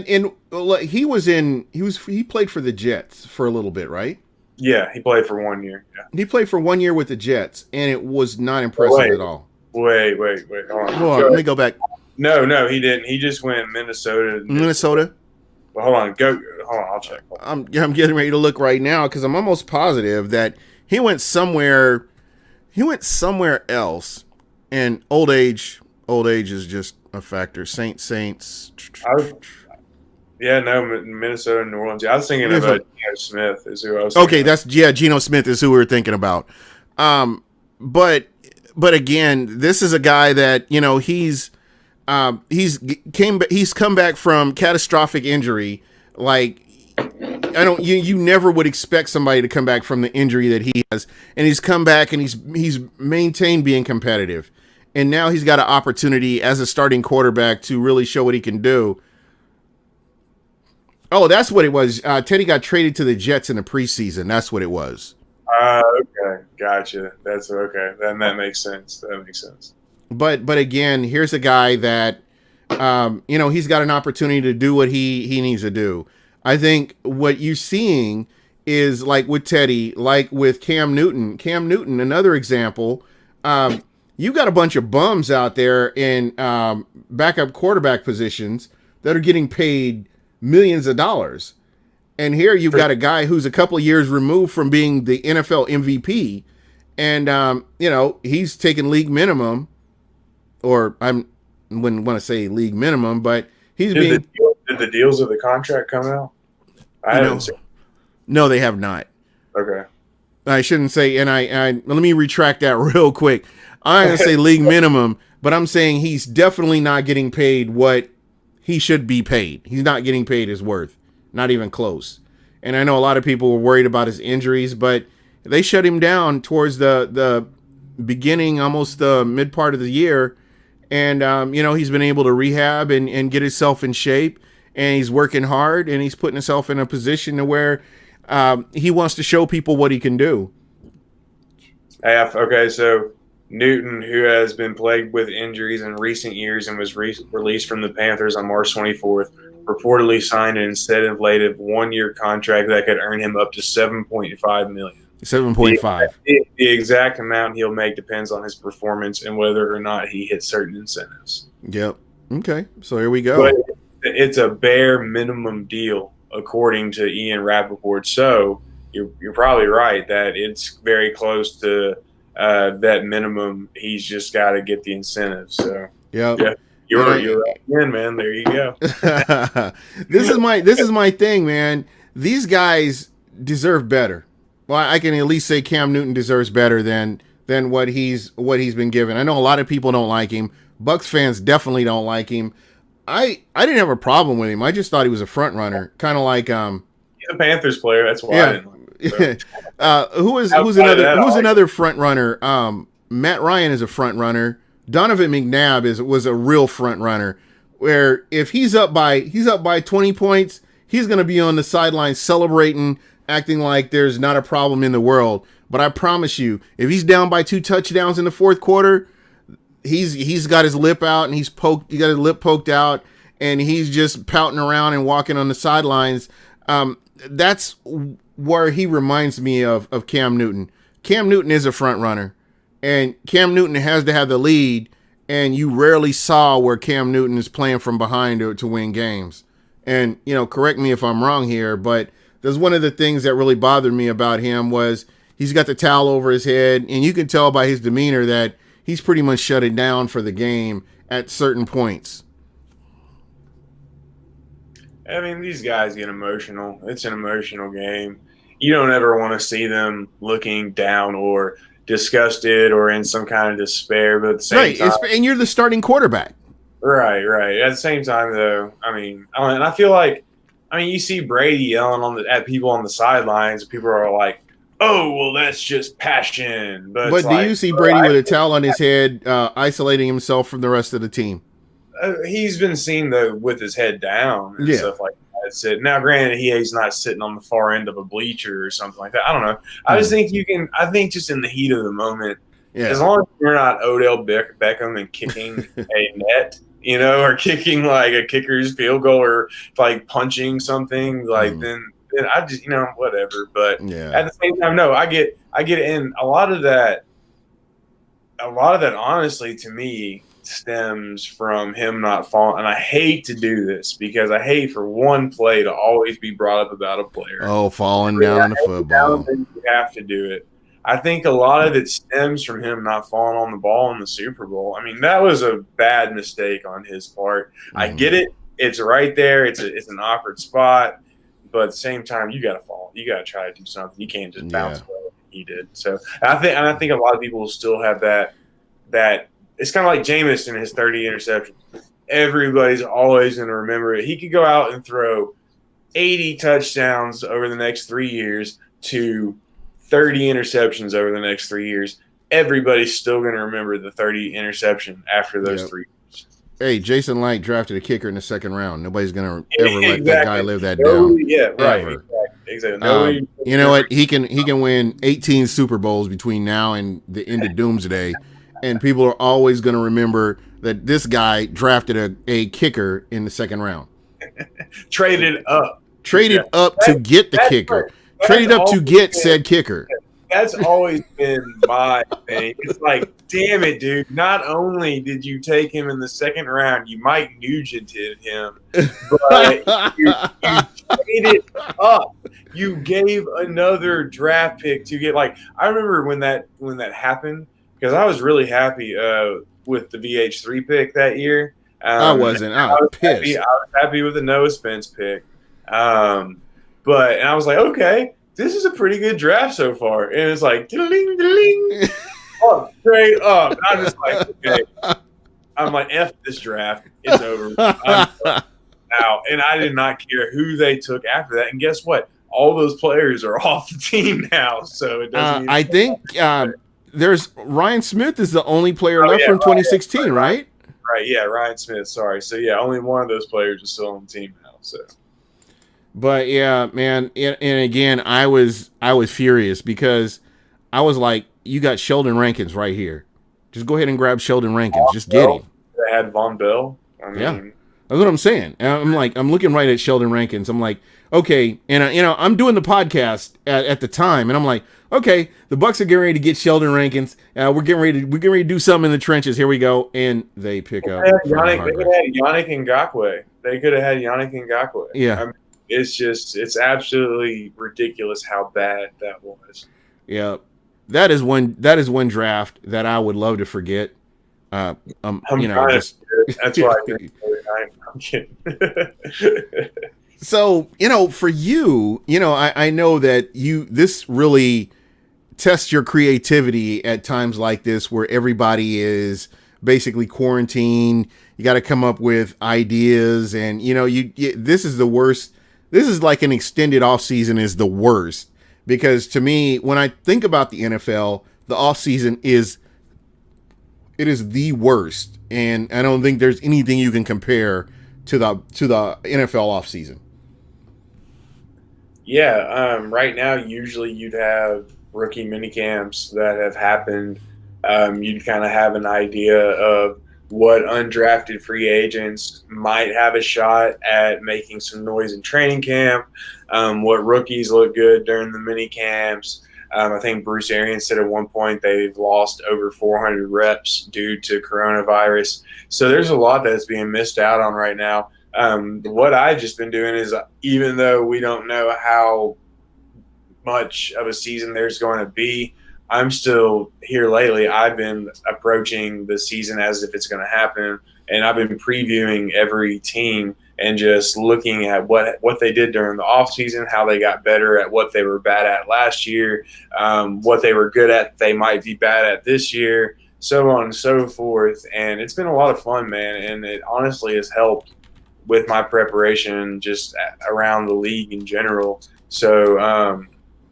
he played for the Jets for a little bit, right? Yeah, he played for 1 year. Yeah. He played for 1 year with the Jets, and it was not impressive at all. Wait. Hold on. Let me go back. No, he didn't. He just went Minnesota. Minnesota? Well, hold on, I'll check. I'm getting ready to look right now because I'm almost positive that he went somewhere else, and old age is just a factor. Saints. Minnesota and New Orleans. I was thinking of Geno Smith is who I was. Okay, Geno Smith is who we were thinking about. But again, this is a guy that he's come back from catastrophic injury. Like, I don't. You never would expect somebody to come back from the injury that he has, and he's come back and he's maintained being competitive, and now he's got an opportunity as a starting quarterback to really show what he can do. Oh, that's what it was. Teddy got traded to the Jets in the preseason. That's what it was. Okay, gotcha. That's okay. Then that makes sense. That makes sense. But again, here's a guy that he's got an opportunity to do what he needs to do. I think what you're seeing is like with Teddy, like with Cam Newton. Cam Newton, another example. You've got a bunch of bums out there in backup quarterback positions that are getting paid millions of dollars. And here you've got a guy who's a couple of years removed from being the NFL MVP. And, he's taking league minimum, or wouldn't want to say league minimum, but he's did the deals of the contract come out? I haven't seen. No, they have not. Okay. I shouldn't say, and I let me retract that real quick. I'm going to say league minimum, but I'm saying he's definitely not getting paid what he should be paid. He's not getting paid his worth. Not even close. And I know a lot of people were worried about his injuries, but they shut him down towards the beginning, almost the mid part of the year. And, he's been able to rehab and get himself in shape. And he's working hard, and he's putting himself in a position to where he wants to show people what he can do. Okay, so Newton, who has been plagued with injuries in recent years and was released from the Panthers on March 24th, reportedly signed an incentive-laden one-year contract that could earn him up to $7.5 million. 7.5. The exact amount he'll make depends on his performance and whether or not he hits certain incentives. Yep. Okay, so here we go. But it's a bare minimum deal, according to Ian Rappaport. So you're probably right that it's very close to that minimum. He's just got to get the incentives. So yeah, you're right again, man. There you go. This is my thing, man. These guys deserve better. Well, I can at least say Cam Newton deserves better than what he's been given. I know a lot of people don't like him. Bucs fans definitely don't like him. I didn't have a problem with him. I just thought he was a front runner, kind of like he's a Panthers player. That's why. Yeah. I didn't like him, who's another front runner? Matt Ryan is a front runner. Donovan McNabb was a real front runner. Where if he's up by 20 points, he's going to be on the sideline celebrating, acting like there's not a problem in the world. But I promise you, if he's down by 2 touchdowns in the fourth quarter, he's got his lip out and he got his lip poked out and he's just pouting around and walking on the sidelines. That's where he reminds me of Cam Newton. Cam Newton is a front runner, and Cam Newton has to have the lead, and you rarely saw where Cam Newton is playing from behind to win games. And, correct me if I'm wrong here, but there's one of the things that really bothered me about him was he's got the towel over his head, and you can tell by his demeanor that he's pretty much shut it down for the game at certain points. I mean, these guys get emotional. It's an emotional game. You don't ever want to see them looking down or disgusted or in some kind of despair. But at the same time, and you're the starting quarterback. Right. At the same time, though, and I feel like, you see Brady yelling at people on the sidelines, and people are like, "Oh, well, that's just passion." But do you see Brady with a towel on his head, isolating himself from the rest of the team? He's been seen though with his head down and stuff like that. Now, granted, he's not sitting on the far end of a bleacher or something like that. I don't know. I just think I think just in the heat of the moment, as long as you're not Odell Beckham and kicking a net, or kicking like a kicker's field goal or like punching something, like then I just whatever. But at the same time, no, I get in a lot of that. Honestly, to me, stems from him not falling. And I hate to do this because I hate for one play to always be brought up about a player. Oh, falling down on the football. You have to do it. I think a lot of it stems from him not falling on the ball in the Super Bowl. That was a bad mistake on his part. I get it. It's right there. It's an awkward spot. But at the same time, you got to fall. You got to try to do something. You can't just bounce away like he did. So I think a lot of people will still have that it's kind of like Jameis and his 30 interceptions. Everybody's always going to remember it. He could go out and throw 80 touchdowns over the next 3 years to 30 interceptions over the next 3 years, everybody's still going to remember the 30 interception after those Yep. 3 years. Hey, Jason Light drafted a kicker in the second round. Nobody's gonna ever let Exactly. that guy live that down. Yeah, right. Ever. Exactly. Nobody. You know what? He can win 18 Super Bowls between now and the end of Doomsday, and people are always going to remember that this guy drafted a kicker in the second round. Traded up to get the kicker. Traded up to get said kicker. That's always been my thing. It's like, damn it, dude. Not only did you take him in the second round, you Mike Nugented him, but you traded up. You gave another draft pick to get, like, I remember when that happened, because I was really happy with the VH3 pick that year. I wasn't. I was pissed. I was happy with the Noah Spence pick. And I was like, okay, this is a pretty good draft so far. And it's like, ding, oh, straight up. I'm just like, okay. I'm like, F this draft. It's over. I'm out. And I did not care who they took after that. And guess what? All those players are off the team now. So it doesn't I think there's Ryan Smith is the only player left from 2016, right? Right, yeah, Ryan Smith, sorry. So, yeah, only one of those players is still on the team now. So, but yeah, man, and again, I was furious because I was like, you got Sheldon Rankins right here. Just go ahead and grab Sheldon Rankins. Just get him. They had Von Bell. Yeah, that's what I'm saying. I'm looking right at Sheldon Rankins. I'm like, okay, and I'm doing the podcast at the time, and I'm like, okay, the Bucs are getting ready to get Sheldon Rankins. We're getting ready to do something in the trenches. Here we go, and they pick up. They could have had Yannick Ngakoue. They could have had Yannick Ngakoue. Yeah. I mean, it's absolutely ridiculous how bad that was. Yeah, that is one draft that I would love to forget. That's why I'm kidding. So, for you, I know that this really tests your creativity at times like this where everybody is basically quarantined. You got to come up with ideas, and this is the worst. This is like an extended off season is the worst, because to me, when I think about the NFL, the off season is the worst, and I don't think there's anything you can compare to the NFL off season. Yeah, right now usually you'd have rookie mini camps that have happened. You'd kind of have an idea of what undrafted free agents might have a shot at making some noise in training camp, what rookies look good during the mini camps. I think Bruce Arians said at one point they've lost over 400 reps due to coronavirus. So there's a lot that's being missed out on right now. What I've just been doing is, even though we don't know how much of a season there's going to be, I'm still here lately. I've been approaching the season as if it's going to happen, and I've been previewing every team and just looking at what they did during the offseason, how they got better at what they were bad at last year, what they were good at they might be bad at this year, so on and so forth. And it's been a lot of fun, man, and it honestly has helped with my preparation just around the league in general. So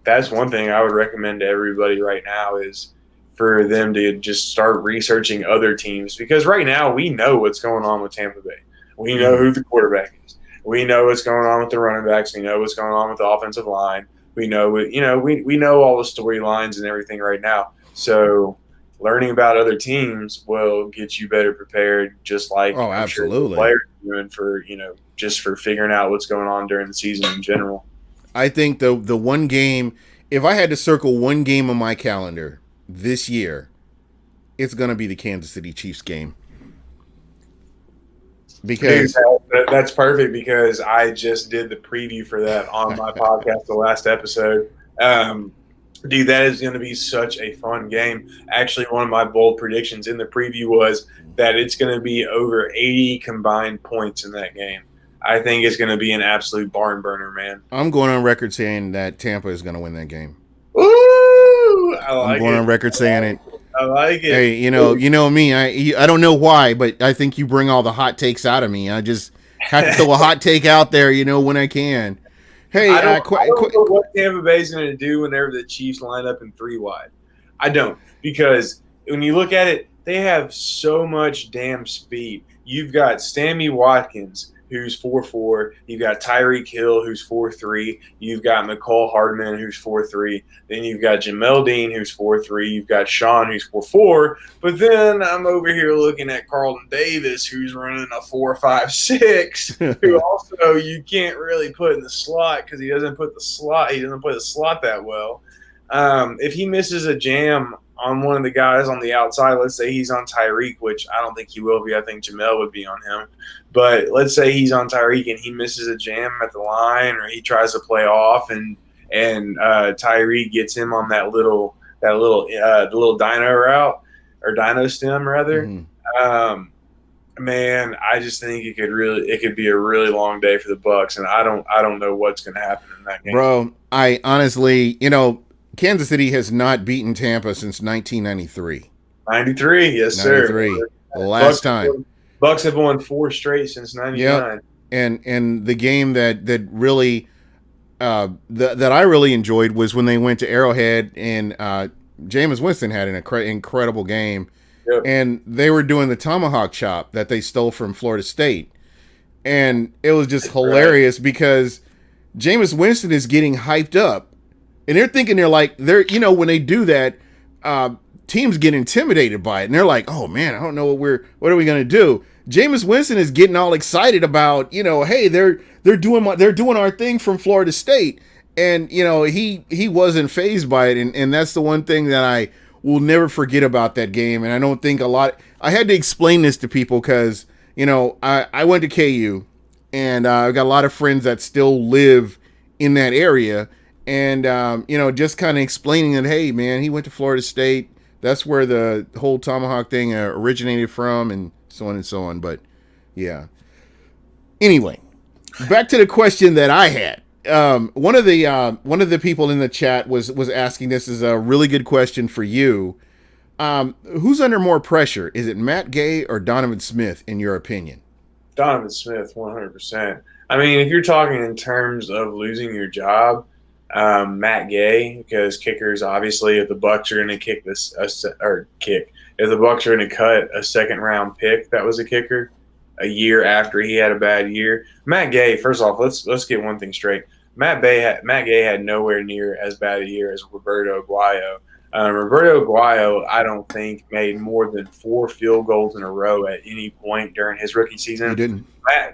that's one thing I would recommend to everybody right now, is for them to just start researching other teams, because right now we know what's going on with Tampa Bay. We know who the quarterback is. We know what's going on with the running backs. We know what's going on with the offensive line. We know we know all the storylines and everything right now. So learning about other teams will get you better prepared, just like absolutely. The players are doing for just for figuring out what's going on during the season in general. I think the one game, if I had to circle one game on my calendar this year, it's going to be the Kansas City Chiefs game. Because that's perfect, because I just did the preview for that on my podcast, the last episode. Dude, that is going to be such a fun game. Actually, one of my bold predictions in the preview was that it's going to be over 80 combined points in that game. I think it's going to be an absolute barn burner, man. I'm going on record saying that Tampa is going to win that game. Ooh, I'm going on record saying it. I like it. Hey, you know me. I don't know why, but I think you bring all the hot takes out of me. I just have to throw a hot take out there, when I can. Hey, I don't know what Tampa Bay's going to do whenever the Chiefs line up in 3 wide. I don't, because when you look at it, they have so much damn speed. You've got Sammy Watkins, who's 4'4". You've got Tyreek Hill, who's 4'3". You've got McCall Hardman, who's 4'3". Then you've got Jamel Dean, who's 4'3". You've got Sean, who's 4'4". But then I'm over here looking at Carlton Davis, who's running a 4.56, who also you can't really put in the slot because he doesn't play the slot that well. If he misses a jam on one of the guys on the outside, let's say he's on Tyreek, which I don't think he will be. I think Jamel would be on him. But let's say he's on Tyreek and he misses a jam at the line, or he tries to play off, and Tyreek gets him on the little dino route, or dino stem rather. Mm-hmm. Man, I just think it could be a really long day for the Bucs, and I don't know what's going to happen in that game. Bro, I honestly, Kansas City has not beaten Tampa since 1993. 93, yes, 93. Sir. The last time. Bucs have won 4 straight since 99. Yep. And the game that really that I really enjoyed was when they went to Arrowhead, and Jameis Winston had an incredible game. Yep. And they were doing the tomahawk chop that they stole from Florida State. And it was just hilarious because Jameis Winston is getting hyped up. And they're thinking when they do that, teams get intimidated by it. And they're like, oh man, I don't know what are we going to do? Jameis Winston is getting all excited about, hey, they're doing our thing from Florida State. And, he wasn't fazed by it. And that's the one thing that I will never forget about that game. And I don't think I had to explain this to people because, I went to KU, and I've got a lot of friends that still live in that area. And, just kind of explaining that, hey, man, he went to Florida State. That's where the whole tomahawk thing originated from, and so on and so on. But, yeah. Anyway, back to the question that I had. One of the people in the chat was asking, this is a really good question for you. Who's under more pressure? Is it Matt Gay or Donovan Smith, in your opinion? Donovan Smith, 100%. I mean, if you're talking in terms of losing your job, Matt Gay, because kickers, obviously, if the Bucs are going to if the Bucs are going to cut a second-round pick that was a kicker a year after he had a bad year. Matt Gay, first off, let's get one thing straight. Matt Gay had nowhere near as bad a year as Roberto Aguayo. Roberto Aguayo, I don't think, made more than 4 field goals in a row at any point during his rookie season. He didn't.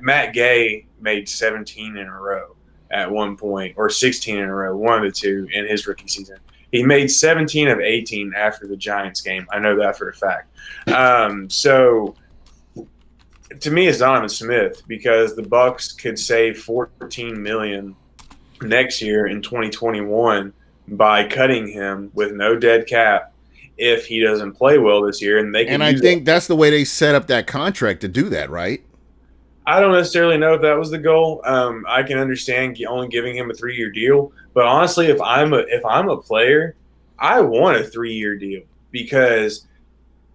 Matt Gay made 17 in a row at one point, or 16 in a row, one of the two in his rookie season. He made 17 of 18 after the Giants game. I know that for a fact. So to me, it's Donovan Smith, because the Bucs could save $14 million next year in 2021 by cutting him with no dead cap if he doesn't play well this year. And I think that's the way they set up that contract to do that, right? I don't necessarily know if that was the goal. I can understand only giving him a 3-year deal, but honestly, if I'm a player, I want a 3-year deal, because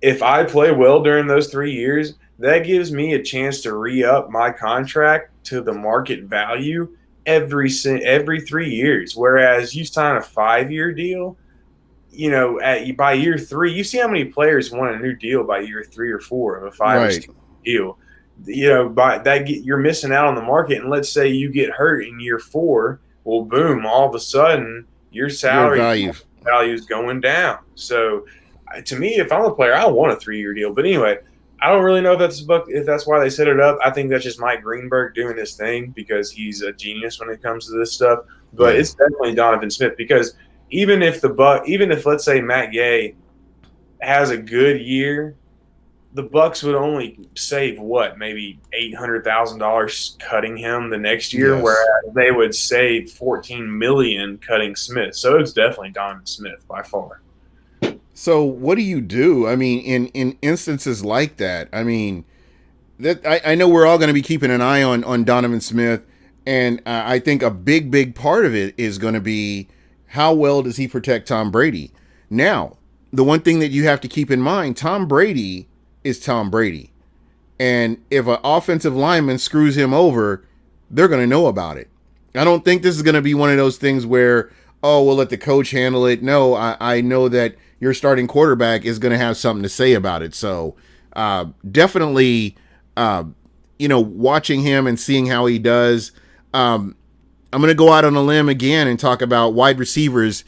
if I play well during those 3 years, that gives me a chance to re-up my contract to the market value every 3 years. Whereas you sign a 5-year deal, by year 3, you see how many players want a new deal by year 3 or 4 of a 5 or 6 deal. By that, you're missing out on the market. And let's say you get hurt in year 4, well, boom, all of a sudden your salary value is going down. So, to me, if I'm a player, I want a 3-year deal. But anyway, I don't really know if that's why they set it up. I think that's just Mike Greenberg doing his thing, because he's a genius when it comes to this stuff. But it's definitely Donovan Smith, because even if let's say Matt Gay has a good year, the Bucs would only save maybe $800,000 cutting him the next year, whereas they would save $14 million cutting Smith. So it's definitely Donovan Smith by far. So what do you do? I mean, in instances like that, I mean, I know we're all going to be keeping an eye on Donovan Smith, and I think a big part of it is going to be how well does he protect Tom Brady. Now, the one thing that you have to keep in mind, Tom Brady is Tom Brady. And if an offensive lineman screws him over, they're going to know about it. I don't think this is going to be one of those things where, oh, we'll let the coach handle it. No, I know that your starting quarterback is going to have something to say about it. So definitely, uh, watching him and seeing how he does. I'm going to go out on a limb again and talk about wide receivers.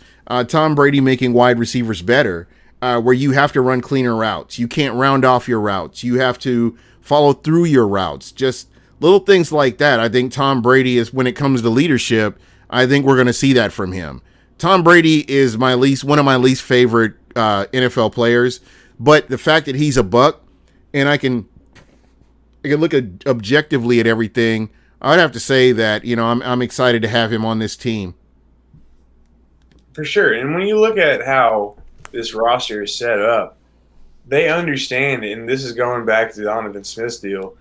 Tom Brady making wide receivers better, where you have to run cleaner routes. You can't round off your routes. You have to follow through your routes. Just little things like that. I think Tom Brady is, when it comes to leadership, I think we're going to see that from him. Tom Brady is one of my least favorite NFL players, but the fact that he's a Buck and I can look objectively at everything, I'd have to say that I'm excited to have him on this team. For sure. And when you look at how this roster is set up, they understand, and this is going back to Donovan Smith's deal.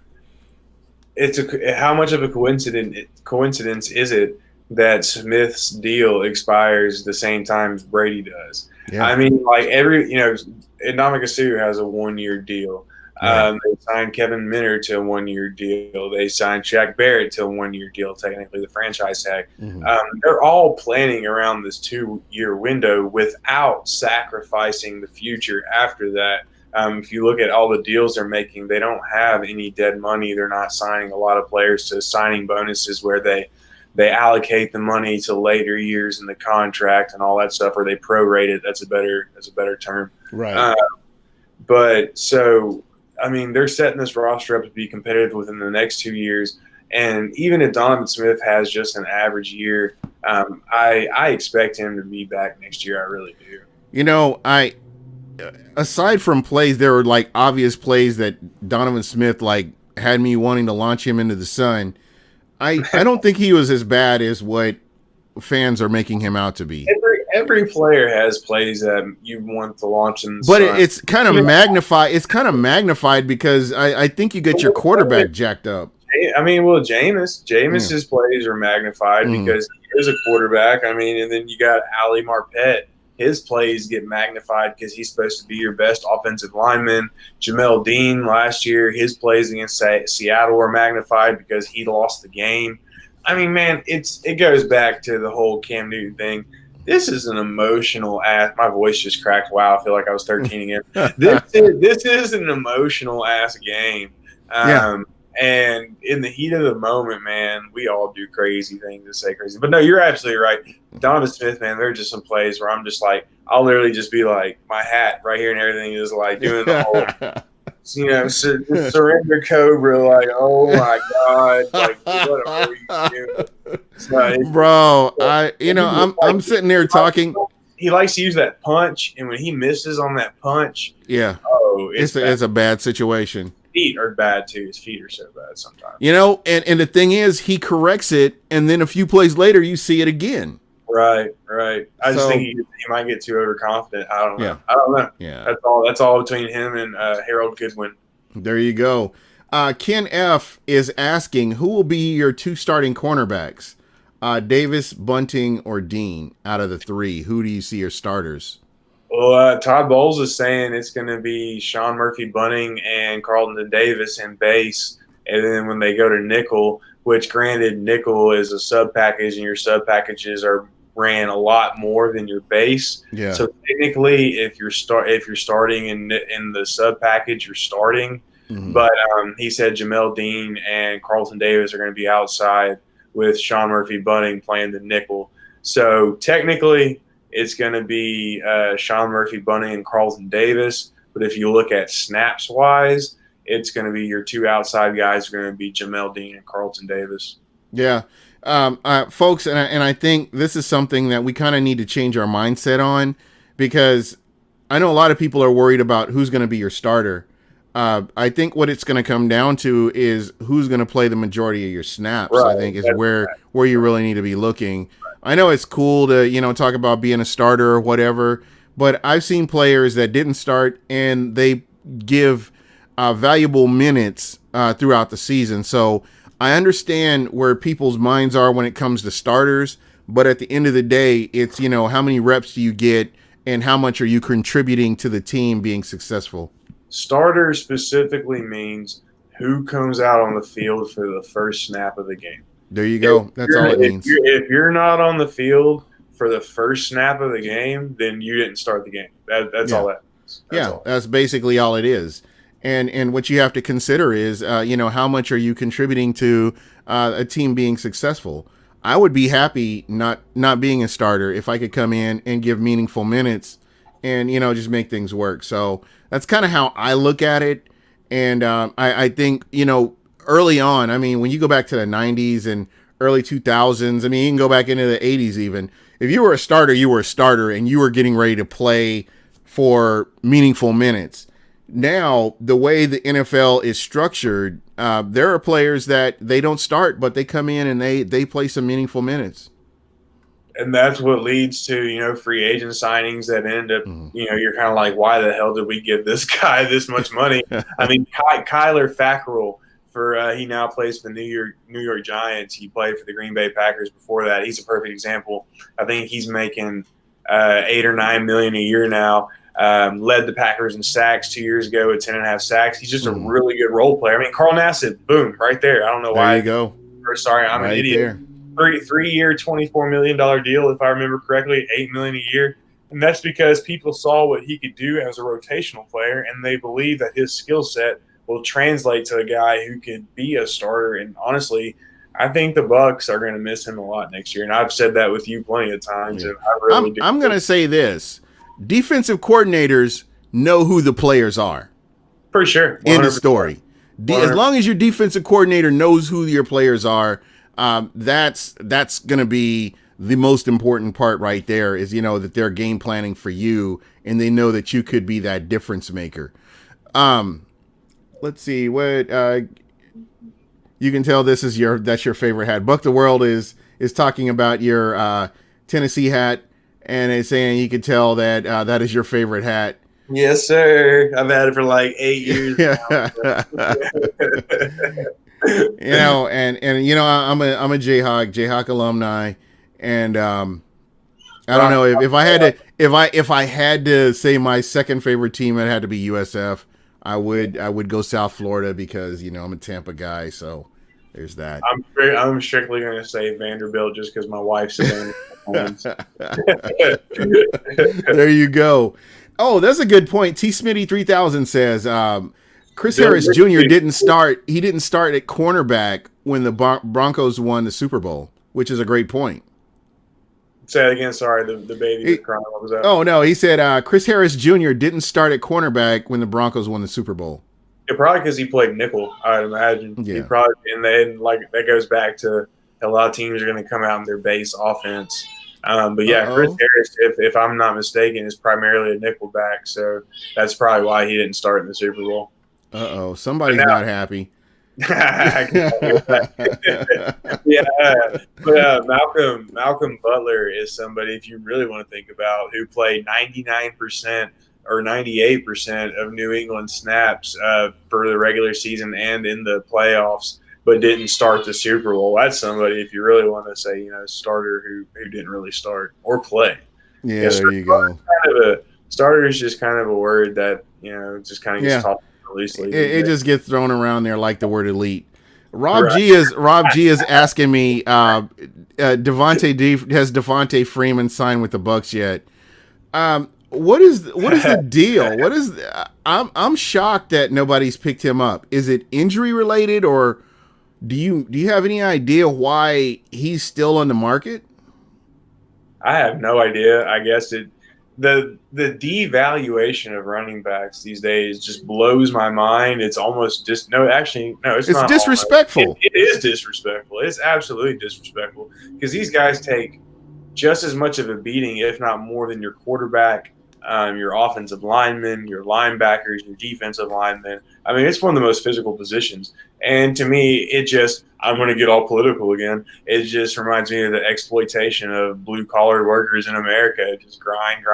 How much of a coincidence is it that Smith's deal expires the same time Brady does? Yeah. I mean, like Ndamukong Suh has a 1-year deal. Right. They signed Kevin Minter to a 1-year deal. They signed Shaq Barrett to a 1-year deal, technically the franchise tag. Mm-hmm. They're all planning around this 2-year window without sacrificing the future after that. If you look at all the deals they're making, they don't have any dead money. They're not signing a lot of players to signing bonuses where they allocate the money to later years in the contract and all that stuff, or they prorate it. That's a better term. Right. But so, I mean, they're setting this roster up to be competitive within the next 2 years. And even if Donovan Smith has just an average year, I expect him to be back next year. I really do. Aside from plays, there were like obvious plays that Donovan Smith like had me wanting to launch him into the sun. I don't think he was as bad as what fans are making him out to be. Every player has plays that you want to launch in the sun. But it's kind of magnified. It's kind of magnified because I think you get your quarterback jacked up. I mean, well, Jameis's plays are magnified because he is a quarterback. I mean, and then you got Ali Marpet. His plays get magnified because he's supposed to be your best offensive lineman. Jamel Dean last year, his plays against Seattle were magnified because he lost the game. I mean, man, it goes back to the whole Cam Newton thing. This is an emotional ass. My voice just cracked. Wow, I feel like I was 13 again. This is an emotional ass game. And in the heat of the moment, man, we all do crazy things and say crazy. But no, you're absolutely right. Donovan Smith, man, there are just some plays where I'm just like, I'll literally just be like, my hat right here and everything is like doing the whole, surrender cobra, like, oh my God, like, what are you doing? Like, bro, I'm sitting there talking. He likes to use that punch, and when he misses on that punch, it's a bad situation. Feet are bad too. His feet are so bad sometimes. And the thing is, he corrects it, and then a few plays later, you see it again. Right. I just think he might get too overconfident. I don't know. Yeah. That's all between him and Harold Goodwin. There you go. Ken F is asking, who will be your 2 starting cornerbacks? Davis, Bunting, or Dean out of the 3? Who do you see as starters? Well, Todd Bowles is saying it's going to be Sean Murphy Bunting and Carlton Davis in base. And then when they go to nickel, which granted nickel is a sub package and your sub packages are ran a lot more than your base. Yeah. So technically, if you're starting in the sub package, you're starting. Mm-hmm. But he said Jamel Dean and Carlton Davis are going to be outside with Sean Murphy Bunting playing the nickel. So technically, it's going to be Sean Murphy Bunting and Carlton Davis. But if you look at snaps wise, it's going to be your 2 outside guys are going to be Jamel Dean and Carlton Davis. Yeah. Folks, and I think this is something that we kind of need to change our mindset on, because I know a lot of people are worried about who's going to be your starter. I think what it's going to come down to is who's going to play the majority of your snaps. Right. I think is where you really need to be looking. I know it's cool to, talk about being a starter or whatever, but I've seen players that didn't start and they give valuable minutes throughout the season. So I understand where people's minds are when it comes to starters, but at the end of the day, it's, how many reps do you get and how much are you contributing to the team being successful? Starter specifically means who comes out on the field for the first snap of the game. There you go. That's all it means. If you're not on the field for the first snap of the game, then you didn't start the game. That's Yeah. all that is. That's Yeah, all. that's basically all it is. And what you have to consider is, how much are you contributing to a team being successful? I would be happy not being a starter if I could come in and give meaningful minutes and just make things work. So that's kind of how I look at it. And I think early on, I mean, when you go back to the 90s and early 2000s, I mean, you can go back into the 80s even. If you were a starter, you were a starter, and you were getting ready to play for meaningful minutes. Now, the way the NFL is structured, there are players that they don't start, but they come in and they play some meaningful minutes. And that's what leads to free agent signings that end up you're kind of like, why the hell did we give this guy this much money? I mean, Kyler Fackrell he now plays for the New York Giants. He played for the Green Bay Packers before that. He's a perfect example. I think he's making $8 or $9 million a year now. Led the Packers in sacks 2 years ago with 10.5 sacks. He's just a really good role player. I mean, Carl Nassib, boom, right there. I don't know why. There you go. Sorry, I'm right an idiot. There. Three-year, $24 million deal, if I remember correctly, $8 million a year. And that's because people saw what he could do as a rotational player, and they believe that his skill set will translate to a guy who could be a starter. And honestly, I think the Bucs are going to miss him a lot next year. And I've said that with you plenty of times. Yeah. And I really do. I'm going to say this. Defensive coordinators know who the players are. For sure. 100%. In the story. As long as your defensive coordinator knows who your players are, that's going to be the most important part right there is, that they're game planning for you and they know that you could be that difference maker. Let's see what, you can tell that's your favorite hat. Buck the World is talking about your, Tennessee hat and it's saying you can tell that, that is your favorite hat. Yes, sir. I've had it for like 8 years now. I'm a Jayhawk alumni, and I don't know if I had to say my second favorite team, it had to be USF. I would go South Florida because I'm a Tampa guy, so there's that. I'm strictly going to say Vanderbilt just because my wife's a Vanderbilt. There you go. Oh, that's a good point. T Smitty 3000 says Chris Harris Jr. didn't start. He didn't start at cornerback when the Broncos won the Super Bowl, which is a great point. Say it again. Sorry, the baby was crying. What was that? Oh no, he said Chris Harris Jr. didn't start at cornerback when the Broncos won the Super Bowl. Yeah, probably because he played nickel. I'd imagine. Yeah. He probably and then that goes back to a lot of teams are going to come out in their base offense. But yeah, Chris Harris, if I'm not mistaken, is primarily a nickelback, so that's probably why he didn't start in the Super Bowl. Somebody's not happy. Yeah, but Malcolm Butler is somebody, if you really want to think about, who played 99% or 98% of New England snaps for the regular season and in the playoffs, but didn't start the Super Bowl. That's somebody, if you really want to say, starter who didn't really start or play. Yeah, there you go. Starter is just kind of a word that, just kind of gets talked loosely. It just gets thrown around there like the word elite. Rob G is asking me, has Devontae Freeman signed with the Bucs yet? What is the deal? I'm shocked that nobody's picked him up. Is it injury related, or do you have any idea why he's still on the market? I have no idea. I guess the devaluation of running backs these days just blows my mind. It's almost it's not disrespectful. It is disrespectful. It's absolutely disrespectful because these guys take just as much of a beating, if not more, than your quarterback, your offensive linemen, your linebackers, your defensive linemen. I mean, it's one of the most physical positions. And to me, I'm going to get all political again. It just reminds me of the exploitation of blue-collar workers in America. Just grind. You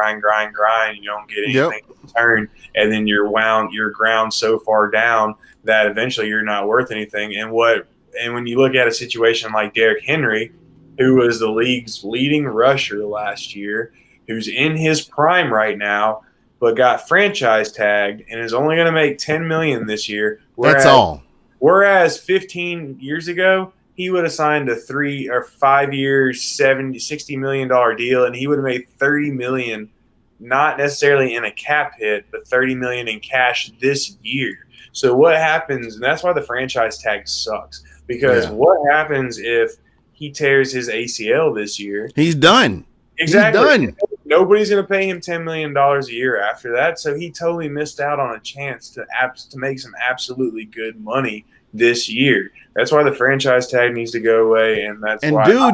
don't get anything in return. And then you're ground so far down that eventually you're not worth anything. And when you look at a situation like Derrick Henry, who was the league's leading rusher last year, who's in his prime right now, but got franchise tagged and is only going to make $10 million this year. That's all. Whereas 15 years ago, he would have signed a 3 or 5 year, $60 million deal, and he would have made $30 million, not necessarily in a cap hit, but $30 million in cash this year. So what happens, and that's why the franchise tag sucks, because what happens if he tears his ACL this year? He's done. Exactly. He's done. Nobody's going to pay him $10 million a year after that, so he totally missed out on a chance to make some absolutely good money this year. That's why the franchise tag needs to go away, and that's why. Dude, I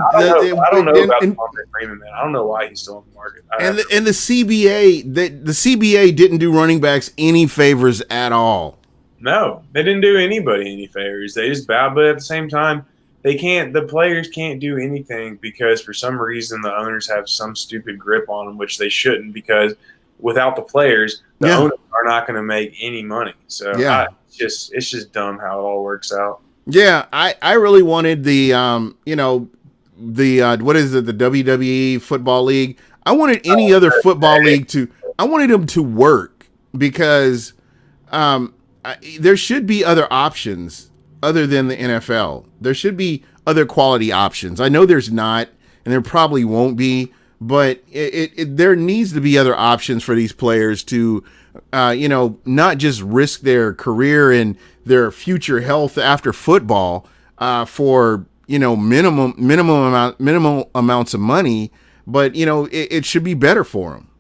don't know about Devonta Freeman, man. I don't know why he's still on the market. And the CBA, the CBA didn't do running backs any favors at all. No, they didn't do anybody any favors. They just bowed, but at the same time, the players can't do anything because for some reason the owners have some stupid grip on them, which they shouldn't, because without the players, the owners are not going to make any money. So it's just dumb how it all works out. Yeah, I really wanted the what is it, the WWE Football League. I wanted any other football league I wanted them to work, because there should be other options other than the NFL. There should be other quality options. I know there's not, and there probably won't be, but there needs to be other options for these players to, not just risk their career and their future health after football for minimal amounts of money, but it should be better for them.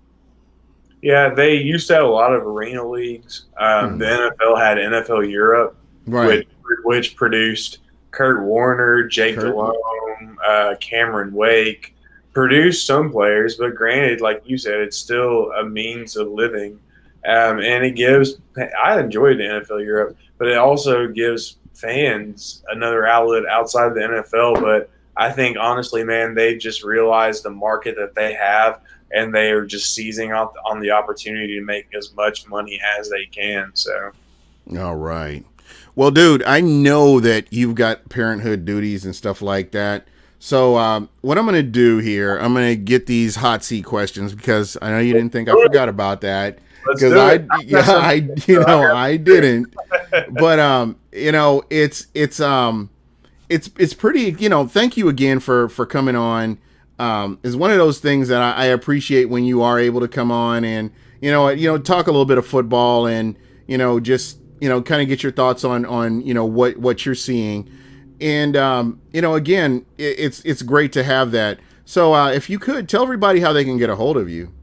Yeah, they used to have a lot of arena leagues. The NFL had NFL Europe, right, which produced Kurt Warner, Jake Delhomme, Cameron Wake, produced some players, but granted, like you said, it's still a means of living. And I enjoyed the NFL Europe, but it also gives fans another outlet outside of the NFL. But I think, honestly, man, they've just realized the market that they have, and they are just seizing on the opportunity to make as much money as they can. So, all right. Well, dude, I know that you've got parenthood duties and stuff like that. So what I'm going to do here, I'm going to get these hot seat questions, because I know you didn't think I forgot about that. Because I didn't. But it's pretty. Thank you again for coming on. Is one of those things that I appreciate when you are able to come on and talk a little bit of football and just kind of get your thoughts on what you're seeing. And again, it's great to have that. So if you could tell everybody how they can get a hold of you.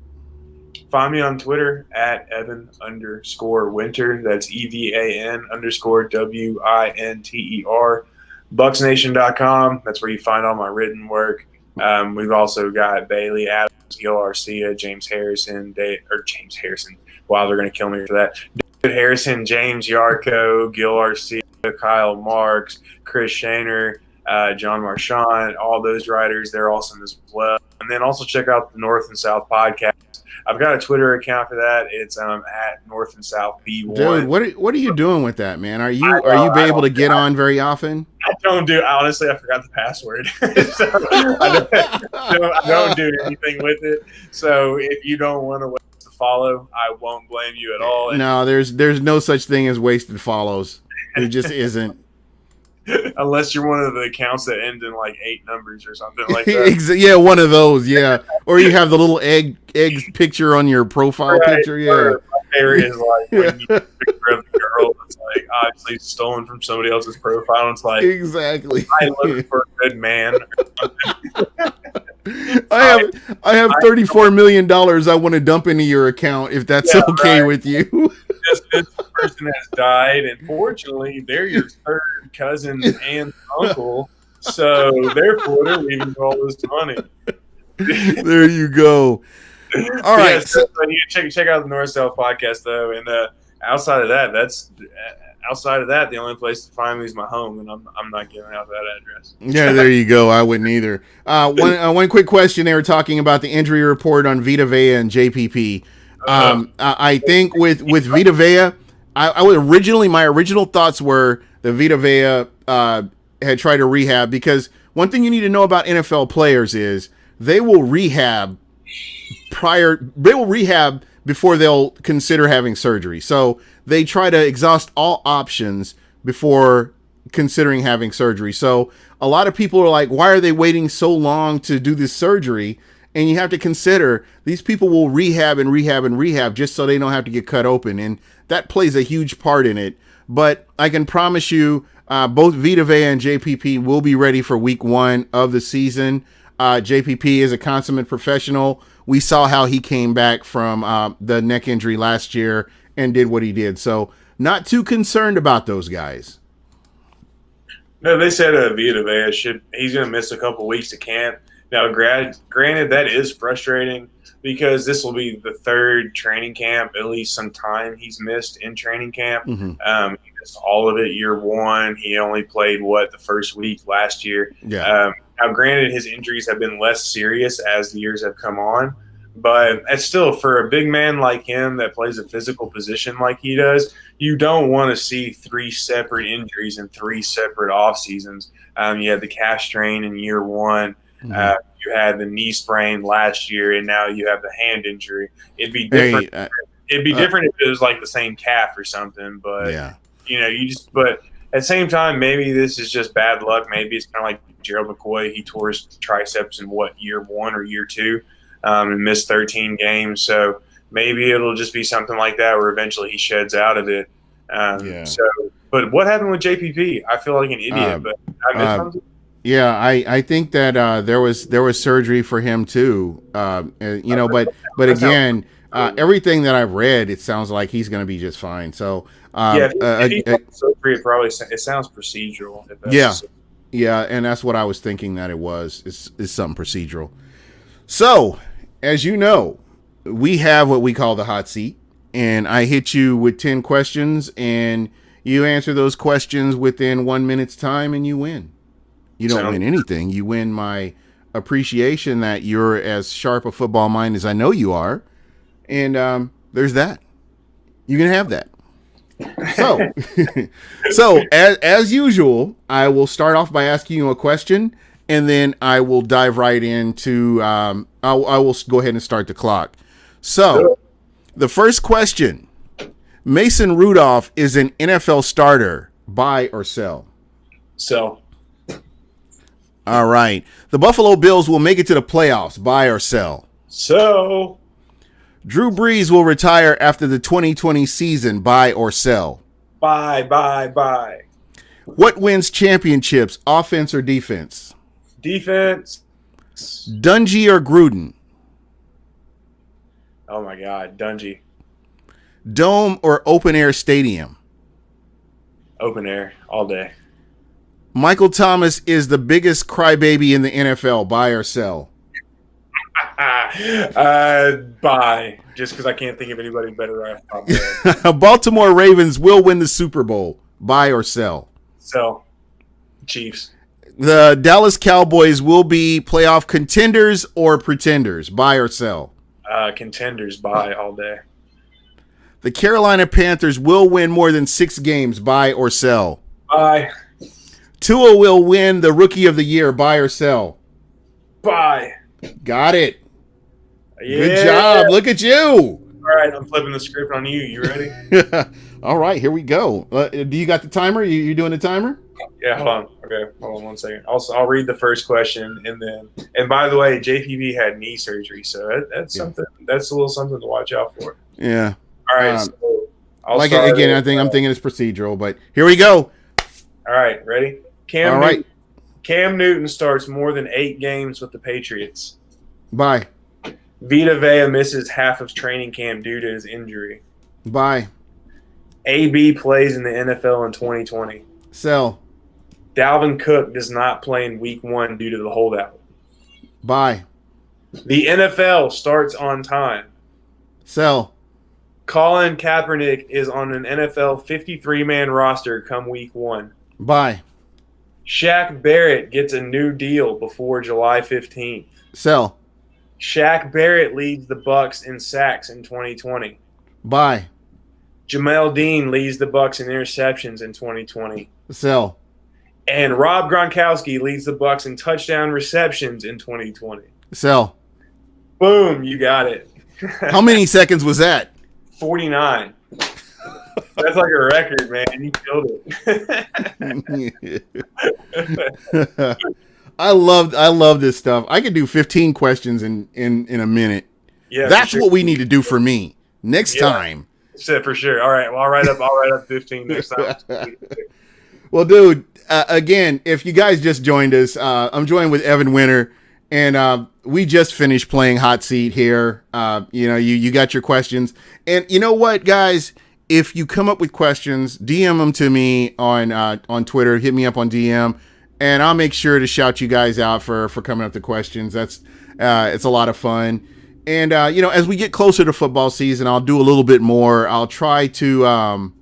Find me on Twitter at Evan_Winter. That's EVAN_WINTER. BucsNation.com. That's where you find all my written work. We've also got Bailey Adams, Gil Arcia, James Harrison. Wow, they're going to kill me for that. David Harrison, James Yarko, Gil Arcia, Kyle Marks, Chris Shaner, John Marchand. All those writers, they're awesome as well. And then also check out the North and South podcast. I've got a Twitter account for that. It's at North and South B1. Dude, what are you doing with that, man? Are you able to get on very often? Honestly, I forgot the password. So I don't do anything with it. So if you don't want to follow, I won't blame you at all. No, there's no such thing as wasted follows. There just isn't. Unless you're one of the accounts that end in like 8 numbers or something like that. Yeah, one of those. Yeah, or you have the little egg picture on your profile picture. Yeah. My favorite is like when you picture of the girl that's like obviously stolen from somebody else's profile. And it's like exactly. I look for a good man. I have $34 million I want to dump into your account if that's okay with you. This person has died, and fortunately, they're your third cousin and uncle, so therefore they're leaving all this money. There you go. All right, so you check out the North South podcast though, and outside of that, the only place to find me is my home, and I'm not giving out that address. Yeah, there you go. I wouldn't either. One quick question. They were talking about the injury report on Vita Vea and JPP. I think with Vita Vea, my original thoughts were that Vita Vea had tried to rehab, because one thing you need to know about NFL players is they will rehab before they'll consider having surgery. So they try to exhaust all options before considering having surgery. So a lot of people are like, why are they waiting so long to do this surgery? And you have to consider these people will rehab and rehab and rehab just so they don't have to get cut open. And that plays a huge part in it. But I can promise you, both Vita Vea and JPP will be ready for week 1 of the season. JPP is a consummate professional. We saw how he came back from the neck injury last year and did what he did. So not too concerned about those guys. No, they said Vita Vea he's going to miss a couple weeks to camp. Now, granted, that is frustrating because this will be the 3rd training camp, at least some time he's missed in training camp. Mm-hmm. He missed all of it year 1. He only played, the first week last year. Yeah. Now, granted, his injuries have been less serious as the years have come on. But it's still, for a big man like him that plays a physical position like he does, you don't want to see 3 separate injuries in 3 separate off seasons. You had the calf strain in year 1. Mm-hmm. You had the knee sprain last year, and now you have the hand injury. It'd be different. It'd be different if it was like the same calf or something. But yeah, but at the same time, maybe this is just bad luck. Maybe it's kind of like Gerald McCoy. He tore his triceps in year 1 or year 2, and missed 13 games. So maybe it'll just be something like that where eventually he sheds out of it. But what happened with JPP? I feel like an idiot, but I missed something. Yeah, I think that there was surgery for him too. But again, everything that I've read, it sounds like he's going to be just fine. So surgery, it sounds procedural. Yeah, and that's what I was thinking that it was. It's something procedural. So, as you know, we have what we call the hot seat, and I hit you with 10 questions, and you answer those questions within 1 minute's time, and you win. You don't win anything. You win my appreciation that you're as sharp a football mind as I know you are. And there's that. You can have that. So as usual, I will start off by asking you a question, and then I will dive right into I will go ahead and start the clock. So the first question, Mason Rudolph is an NFL starter, buy or sell? Sell. All right. The Buffalo Bills will make it to the playoffs. Buy or sell? So. Drew Brees will retire after the 2020 season. Buy or sell? Buy. What wins championships, offense or defense? Defense. Dungy or Gruden? Oh, my God. Dungy. Dome or open air stadium? Open air all day. Michael Thomas is the biggest crybaby in the NFL. Buy or sell? Buy. Just because I can't think of anybody better right off the top of my head. Baltimore Ravens will win the Super Bowl. Buy or sell? Sell. Chiefs. The Dallas Cowboys will be playoff contenders or pretenders. Buy or sell? Contenders. Buy all day. The Carolina Panthers will win more than 6 games. Buy or sell? Buy. Tua will win the Rookie of the Year. Buy or sell? Buy. Got it. Yeah. Good job. Look at you. All right, I'm flipping the script on you. You ready? All right, here we go. Do you got the timer? You doing the timer? Yeah, hold on. Okay, hold on 1 second. I'll read the first question, and by the way, JPB had knee surgery, so that's something. That's a little something to watch out for. Yeah. All right. So I'm thinking it's procedural, but here we go. All right, ready? Cam Newton starts more than 8 games with the Patriots. Bye. Vita Vea misses half of training camp due to his injury. Bye. AB plays in the NFL in 2020. Sell. Dalvin Cook does not play in week 1 due to the holdout. Bye. The NFL starts on time. Sell. Colin Kaepernick is on an NFL 53-man roster come week 1. Bye. Shaq Barrett gets a new deal before July 15th. Sell. Shaq Barrett leads the Bucs in sacks in 2020. Bye. Jamel Dean leads the Bucs in interceptions in 2020. Sell. And Rob Gronkowski leads the Bucs in touchdown receptions in 2020. Sell. Boom, you got it. How many seconds was that? 49. That's like a record, man. You killed it. I love this stuff. I could do 15 questions in a minute. Yeah, for That's sure. what we need to do for me next Yeah, time. for sure. All right. Well, I'll write up 15 next time. Well, dude, again, if you guys just joined us, I'm joined with Evan Winter, and we just finished playing Hot Seat here. You got your questions, and you know what, guys? If you come up with questions, DM them to me on Twitter. Hit me up on DM, and I'll make sure to shout you guys out for coming up with questions. That's it's a lot of fun. And as we get closer to football season, I'll do a little bit more. I'll try to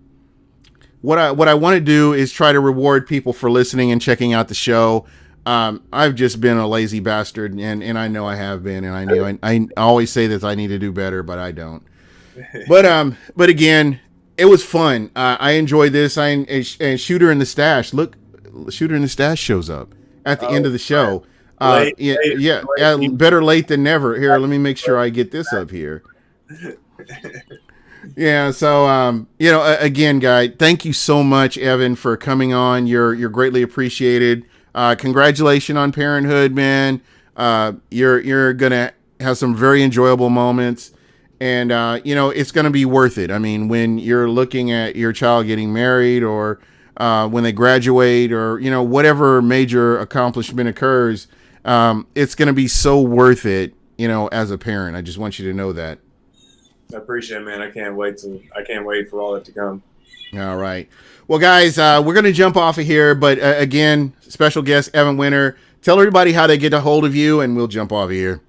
what I want to do is try to reward people for listening and checking out the show. I've just been a lazy bastard, and I know I have been, and I know I always say that I need to do better, but I don't. But again, it was fun. I enjoyed this. And Shooter in the Stash. Look, Shooter in the Stash shows up at the end of the show. Late. Better late than never. Here, let me make sure I get this up here. Yeah, so again, guy, thank you so much, Evan, for coming on. You're greatly appreciated. Congratulations on parenthood, man. You're gonna have some very enjoyable moments, and it's gonna be worth it. I mean, when you're looking at your child getting married, or when they graduate, or whatever major accomplishment occurs, it's gonna be so worth it. As a parent, I just want you to know that. I appreciate it, man. I can't wait for all that to come. All right. Well, guys, we're going to jump off of here. But again, special guest Evan Winter. Tell everybody how they get a hold of you, and we'll jump off of here.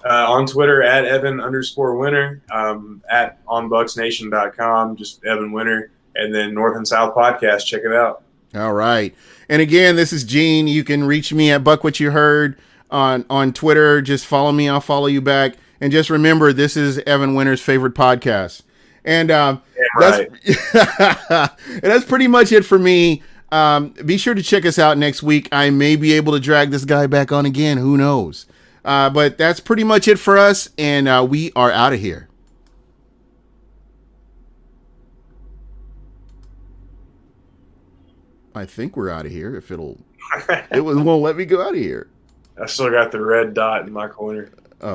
On Twitter at Evan_Winter, at onbucksnation.com, just Evan Winter, and then North and South Podcast. Check it out. All right. And again, this is Gene. You can reach me at Buck What You Heard on Twitter. Just follow me. I'll follow you back. And just remember, this is Evan Winter's favorite podcast. And right. And that's pretty much it for me. Be sure to check us out next week. I may be able to drag this guy back on again. Who knows? But that's pretty much it for us. And we are out of here. I think we're out of here. If it won't let me go out of here. I still got the red dot in my corner.